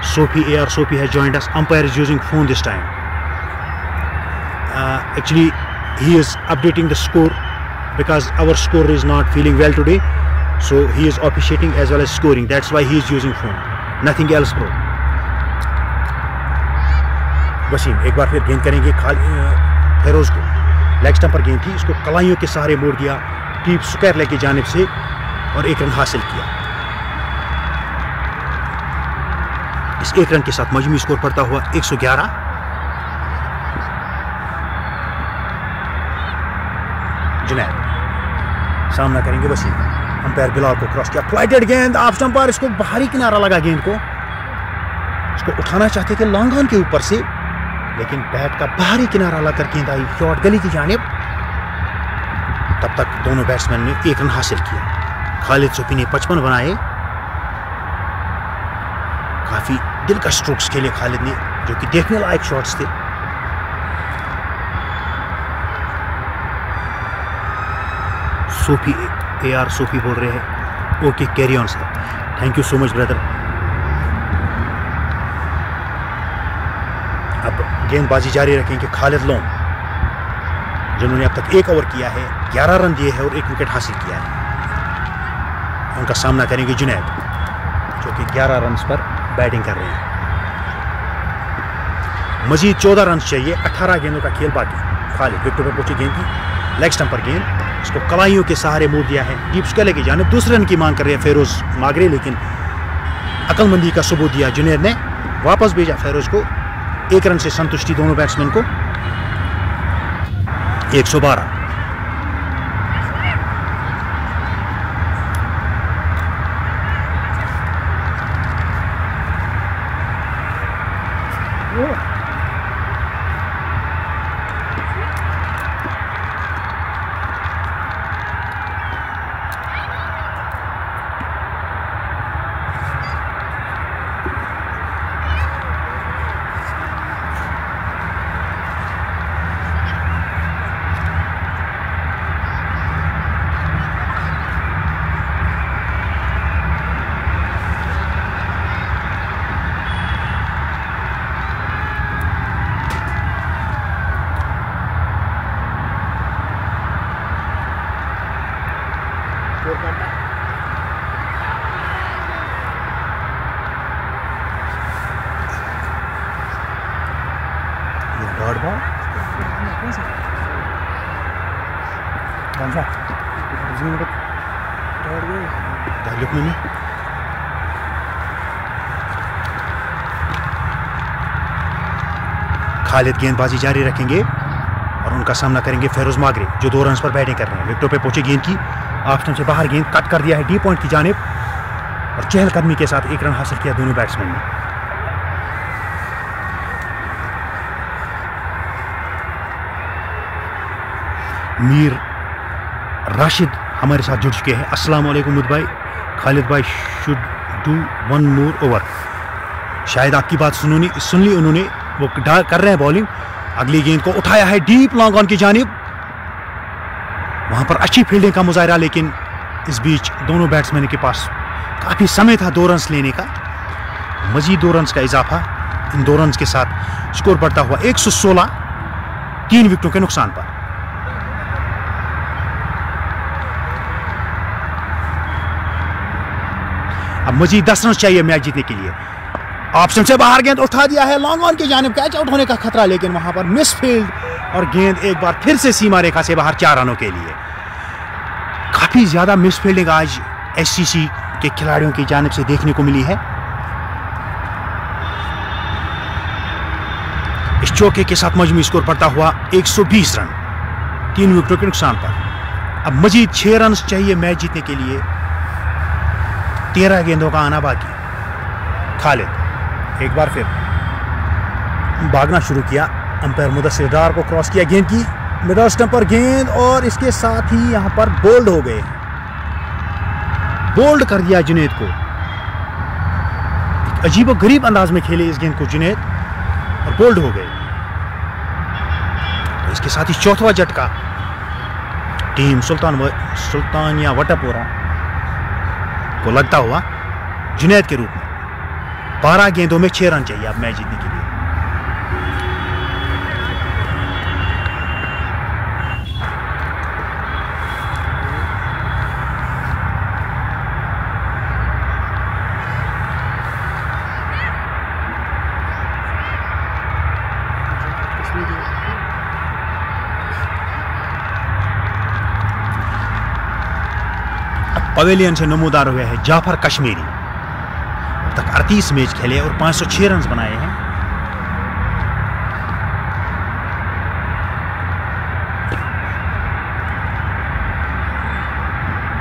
Sophie has joined us. Umpire is using phone this time. Actually he is updating the score because our score is not feeling well today, so he is officiating as well as scoring. That's why he is using phone, nothing else bro. Wasim एक बार फिर गेंद करेंगे फेरोज को। Leg stump पर गेंद थी, इसको कलाइयों के सहारे मोड़ दिया डीप स्क्वायर लेग की जानिब से और एक रन हासिल किया। इस एक रन के साथ मजमूई स्कोर पड़ता हुआ 111। जुनैद सामना करेंगे वसीम। अंपायर बिलाल को क्रॉस किया, फ्लाइटेड गेंद ऑफ स्टंप पर, इसको बाहरी किनारा लगा गेंद को। इसको उठाना चाहते थे लॉन्ग ऑन के ऊपर से, लेकिन बैट का बाहरी किनारा लगाकर गेंद आई शॉर्ट गली की जानिब। तब तक दोनों बैट्समैन ने एक रन हासिल किया। खालिद सोफी ने 55 बनाए। काफी दिलकश स्ट्रोक्स खेले खालिद ने, जो कि देखने लायक शॉट्स थे। सोफी AR सोफी बोल रहे हैं। Okay carry on sir, thank you so much brother. अब गेंदबाजी जारी रखेंगे खालिद लोन, जिन्होंने अब तक 1 ओवर किया है, 11 रन दिए हैं और 1 विकेट हासिल किया है। उनका सामना करेंगे जुनैद, जो कि 11 रन पर बैटिंग कर रहे हैं। मजीद 14 रन चाहिए, 18 गेंदों का खेल बाकी। खालिद विकेट पर पहुंची गेंद की, लेग स्टंप पर गेंद, इसको कलाइयों के सहारे मोड़ दिया है डीप स्क्वायर की जानिब। दूसरे रन की मांग कर रहे हैं फेरोज मागरे, लेकिन अकलमंदी का सबूत दिया जुनैद ने, वापस भेजा फेरोज को। 1 रन से संतुष्टि दोनों बैट्समैन को। 112। खालिद गेंदबाजी जारी रखेंगे और उनका सामना करेंगे फेरोज मागरे, जो 2 रन पर बैटिंग कर रहे हैं। विकेटों पे पहुंची गेंद की, ऑफ स्टंप से बाहर गेंद कट कर दिया है डी पॉइंट की जानिब और चहलकदमी के साथ 1 रन हासिल किया दोनों बैट्समैन ने। मीर राशिद हमारे साथ जुड़ चुके हैं। अस्सलाम वालेकुम मुद भाई। खालिद भाई शुड डू 1 मोर ओवर। शायद आपकी बात सुन ली उन्होंने, वो कर रहे हैं बॉलिंग। अगली गेंद को उठाया है डीप लॉन्ग ऑन की जानिब, वहां पर अच्छी फील्डिंग का मुजाहरा, लेकिन इस बीच दोनों बैट्समैन के पास काफी समय था 2 रन लेने का। मजीद 2 रन का इजाफा, इन 2 रन के साथ स्कोर बढ़ता हुआ 116, 3 विकेटों के नुकसान पर। अब मजीद 10 रन चाहिए मैच जीतने के लिए। ऑप्शन से बाहर गेंद उठा दिया है लॉन्ग ऑन की जानिब, कैच आउट होने का खतरा, लेकिन वहां पर मिस फील्ड और गेंद एक बार फिर से सीमा रेखा से बाहर 4 रनों के लिए। काफी ज्यादा मिस फील्डिंग आज एससीसी के खिलाड़ियों की जानिब से देखने को मिली है। इस चौके के साथ मजमूई स्कोर पड़ता हुआ 120 रन 3 विकेटों के नुकसान पर। अब मजीद 6 रन चाहिए मैच जीतने के लिए। 13 गेंदों का आना बाकी। खालिद एक बार फिर भागना शुरू किया। अंपायर मुदस्सिर डार को क्रॉस किया, गेंद की मिडल स्टंप पर गेंद, और इसके साथ ही यहां पर बोल्ड हो गए। बोल्ड कर दिया जुनैद को। एक अजीब और गरीब अंदाज में खेले इस गेंद को जुनैद और बोल्ड हो गए। तो इसके साथ ही चौथा झटका टीम सुल्तानिया वटापोरा को लगता हुआ जुनैद के रूप में। 12 गेंदों में 6 रन चाहिए अब मैच जीतने के लिए। पवेलियन से नमूदार हुए हैं जाफर कश्मीरी। अब तक 38 मैच खेले और 506 रन बनाए हैं।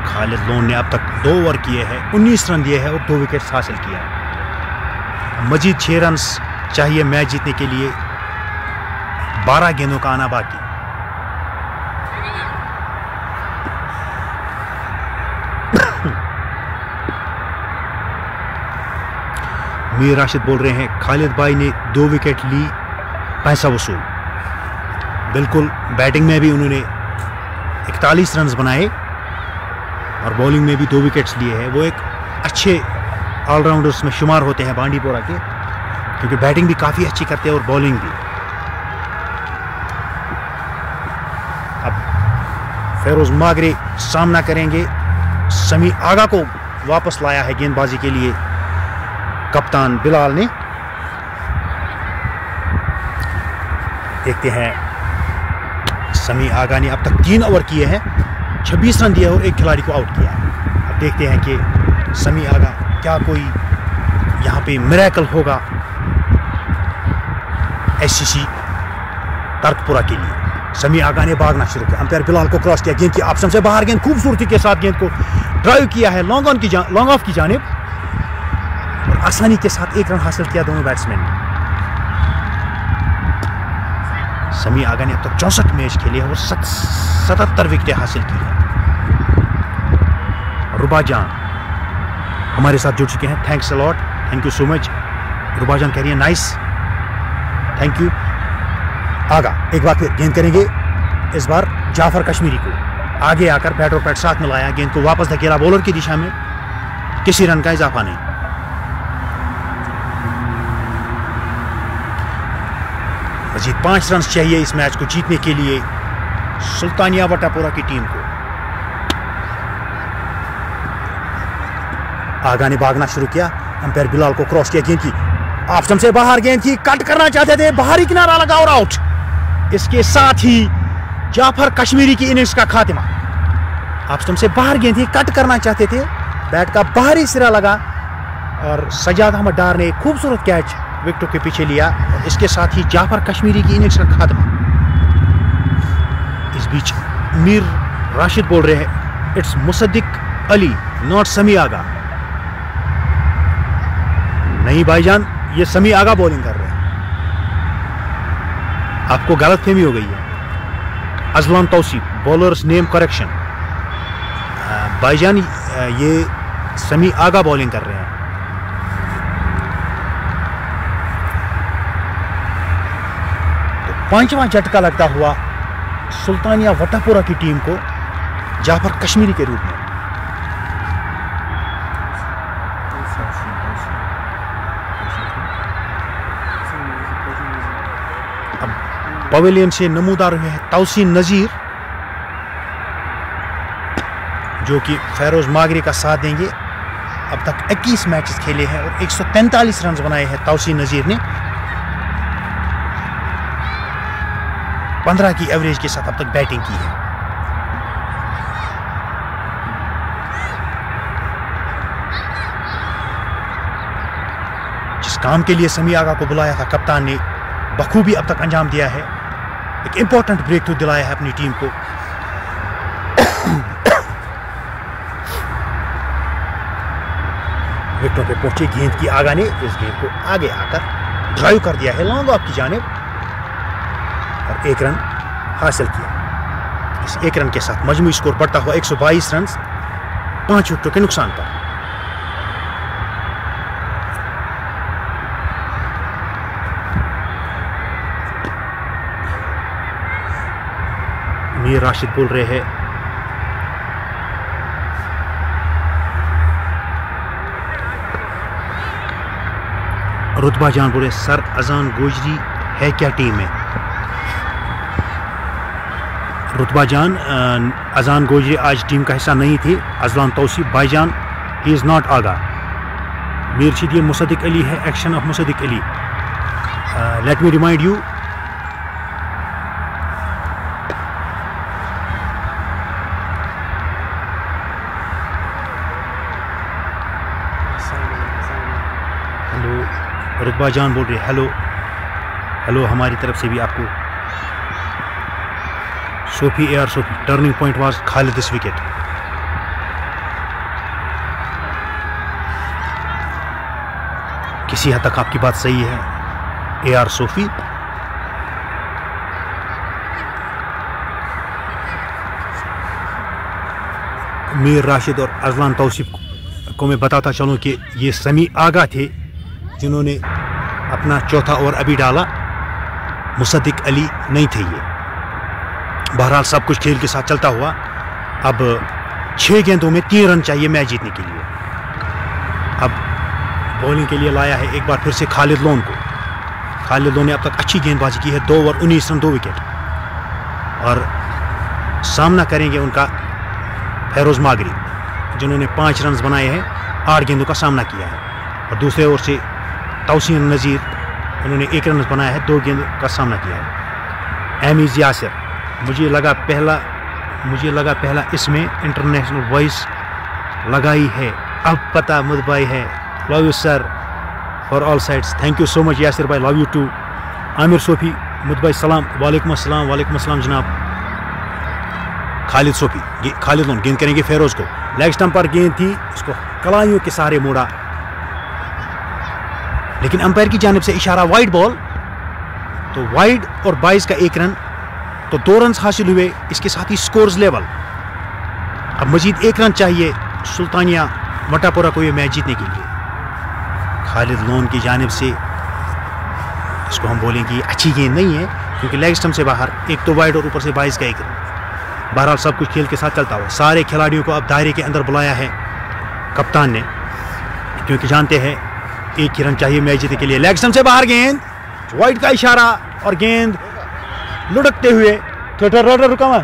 खालिद लोन ने अब तक 2 ओवर किए हैं, 19 रन दिए हैं और 2 विकेट हासिल किया है। मजीद 6 रन चाहिए मैच जीतने के लिए। 12 गेंदों का आना बाकी। मीर राशिद बोल रहे हैं खालिद भाई ने 2 विकेट ली, पैसा वसूल। बिल्कुल, बैटिंग में भी उन्होंने 41 रन बनाए और बॉलिंग में भी 2 विकेट्स लिए हैं। वो एक अच्छे ऑलराउंडर्स में शुमार होते हैं बांडीपोरा के, क्योंकि बैटिंग भी काफ़ी अच्छी करते हैं और बॉलिंग भी। अब फेरोज मागरे सामना करेंगे। समी आगा को वापस लाया है गेंदबाजी के लिए कप्तान बिलाल ने। देखते हैं, समी आगा ने अब तक 3 ओवर किए हैं, 26 रन दिए और 1 खिलाड़ी को आउट किया है। अब देखते हैं कि समी आगा क्या कोई यहां पे मिरेकल होगा एससीसी तर्कपुरा के लिए। समी आगा ने भागना शुरू किया। अंपायर बिलाल को क्रॉस किया, गेंद की ऑप्शन से बाहर, गेंद खूबसूरती के साथ गेंद को ड्राइव किया है लॉन्ग ऑफ की जानिब और आसानी के साथ 1 रन हासिल किया दोनों बैट्समैन ने। समी आगा ने अब तक 64 मैच खेले और 77 विकेटें हासिल की हैं। रुबा जान हमारे साथ जुड़ चुके हैं, thanks a lot, thank you so much. Ruba Jan कह रही है नाइस, थैंक यू। आगा एक बार फिर गेंद करेंगे, इस बार जाफर कश्मीरी को आगे आकर बैट और पैट साथ मिलाया, गेंद को वापस धकेला बॉलर की दिशा में, किसी रन का इजाफा नहीं। मजीद 5 रन चाहिए इस मैच को जीतने के लिए सुल्तानिया वटापोरा की टीम को। आगा ने भागना शुरू किया, अंपायर बिलाल को क्रॉस किया, गेंद की ऑप्शन से बाहर, गेंद की कट करना चाहते थे, बाहरी किनारा लगा और आउट। इसके साथ ही जाफर कश्मीरी की इनिंग्स का खात्मा। ऑप्शन से बाहर गेंद थी, कट करना चाहते थे, बैट का बाहरी सिरा लगा और सजाद अहमद डार ने एक खूबसूरत कैच विकेटों के पीछे लिया और इसके साथ ही जाफर कश्मीरी की इनिंग्स का खात्मा। इस बीच मीर राशिद बोल रहे हैं इट्स मुसद्दिक अली नॉट समी आगा। नहीं भाईजान, ये समी आगा बॉलिंग कर रहे हैं, आपको गलतफहमी हो गई है। Azlan Tausif bowlers name correction. भाईजान ये समी आगा बॉलिंग कर रहे हैं। तो 5वां झटका लगता हुआ सुल्तानिया वटापोरा की टीम को जाफर कश्मीरी के रूप में। अब पवेलियन से नमूदार हुए हैं तौसीन नजीर, जो कि फेरोज मागरे का साथ देंगे। अब तक 21 मैचेस खेले हैं और 143 रन बनाए हैं तौसीन नजीर ने। 15 की एवरेज के साथ अब तक बैटिंग की है। जिस काम के लिए समी आगा को बुलाया था कप्तान ने बखूबी अब तक अंजाम दिया है। एक इंपॉर्टेंट ब्रेक थ्रू दिलाया है अपनी टीम को। विकेटों पे पहुंचे गेंद की आगा ने इस गेंद को आगे आकर ड्राइव कर दिया है लॉन्ग ऑफ की जानिब और 1 रन हासिल किया। इस 1 रन के साथ मजमूई स्कोर बढ़ता हुआ 122 रन 5 विकेटों के नुकसान पर। मीर राशिद बोल रहे हैं रुतबा जान बोले सर अजान गोजरी है क्या टीम में? रुतबा जान अजान गोजरी आज टीम का हिस्सा नहीं थी। अजलान तौसीफ भाईजान ही इज़ नॉट आगा। मीरशीद ये मुसद्दिक अली है, action of Mossadegh Ali. Let me remind you रुतबा जान बोल रहे हेलो हेलो हमारी तरफ से भी आपको। Sophie AR Sophie turning point was Khalid this wicket. किसी हद तक आपकी बात सही है AR सोफी। मीर राशिद और अजलान तौसीफ को मैं बताता चलूं कि ये समी आगा थे जिन्होंने अपना चौथा ओवर अभी डाला। मुसद्दिक अली नहीं थे ये। बहरहाल सब कुछ खेल के साथ चलता हुआ अब 6 गेंदों में 3 रन चाहिए मैच जीतने के लिए। अब बॉलिंग के लिए लाया है एक बार फिर से खालिद लोन को। खालिद लोन ने अब तक अच्छी गेंदबाजी की है। 2 ओवर 19 रन 2 विकेट और सामना करेंगे उनका फैरोज मागरी जिन्होंने 5 रन बनाए हैं, 8 गेंदों का सामना किया है। और दूसरे ओर से तौसीन नज़ीर उन्होंने 1 रन बनाया है, 2 गेंद का सामना किया है। एमीज यासिर मुझे लगा पहला इसमें इंटरनेशनल वॉइस लगाई है, अब पता मुदबाई है। Love you sir for all sides. Thank you so much Yasir भाई, love you too. Aamir Sofi मुदबाई सलाम। वालेकुम अस्सलाम जनाब। खालिद सोफी खालिद लोन गेंद करेंगे फेरोज को। लेग स्टंप पर गेंद थी, इसको कलाइयों के सहारे मोड़ा लेकिन अंपायर की जानिब से इशारा वाइड बॉल। तो वाइड और 22 का 1 रन, तो 2 रन हासिल हुए। इसके साथ ही स्कोर्स लेवल। अब मजीद 1 रन चाहिए सुल्तानिया वटापुरा को ये मैच जीतने के लिए। खालिद लोन की जानिब से इसको हम बोलेंगे अच्छी गेंद नहीं है क्योंकि लेग स्टंप से बाहर, एक तो वाइड और ऊपर से 22 का 1 रन। बहरहाल सब कुछ खेल के साथ चलता हुआ सारे खिलाड़ियों को अब दायरे के अंदर बुलाया है कप्तान ने, क्योंकि जानते हैं 1 ही रन चाहिए मैच जीतने के लिए। लेग स्टंप से बाहर गेंद, वाइड का इशारा और गेंद लुढ़कते हुए रुका हुआ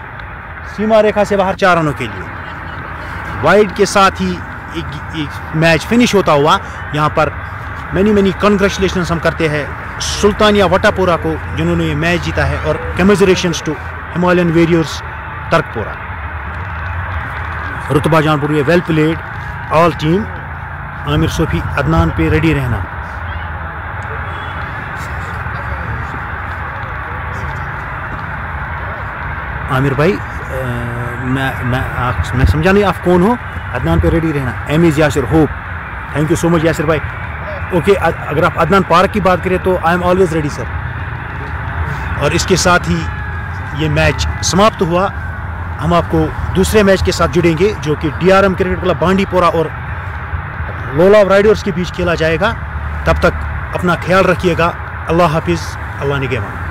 सीमा रेखा से बाहर 4 रनों के लिए। वाइड के साथ ही एक मैच फिनिश होता हुआ यहाँ पर मैनी कॉन्ग्रेचुलेशंस हम करते हैं सुल्तानिया वटापुरा को जिन्होंने ये मैच जीता है, और कमेजरेशंस टू हिमालयन वॉरियर्स तरकपुरा। रुतबा Janpur well played all team. Aamir Sophie Adnan पे रेडी रहना। आमिर भाई मैं समझा नहीं आप कौन हो। अदनान पे रेडी रहना। Emmys Yasir hope, thank you so much Yasir भाई। ओके, अगर आप अदनान पार्क की बात करें तो I am always ready sir. और इसके साथ ही ये मैच समाप्त हुआ। हम आपको दूसरे मैच के साथ जुड़ेंगे जो कि DRM क्रिकेट क्लब बांडीपोरा और लोलाव राइडर्स के बीच खेला जाएगा। तब तक अपना ख्याल रखिएगा। अल्लाह हाफिज़, अल्लाह निगहबान।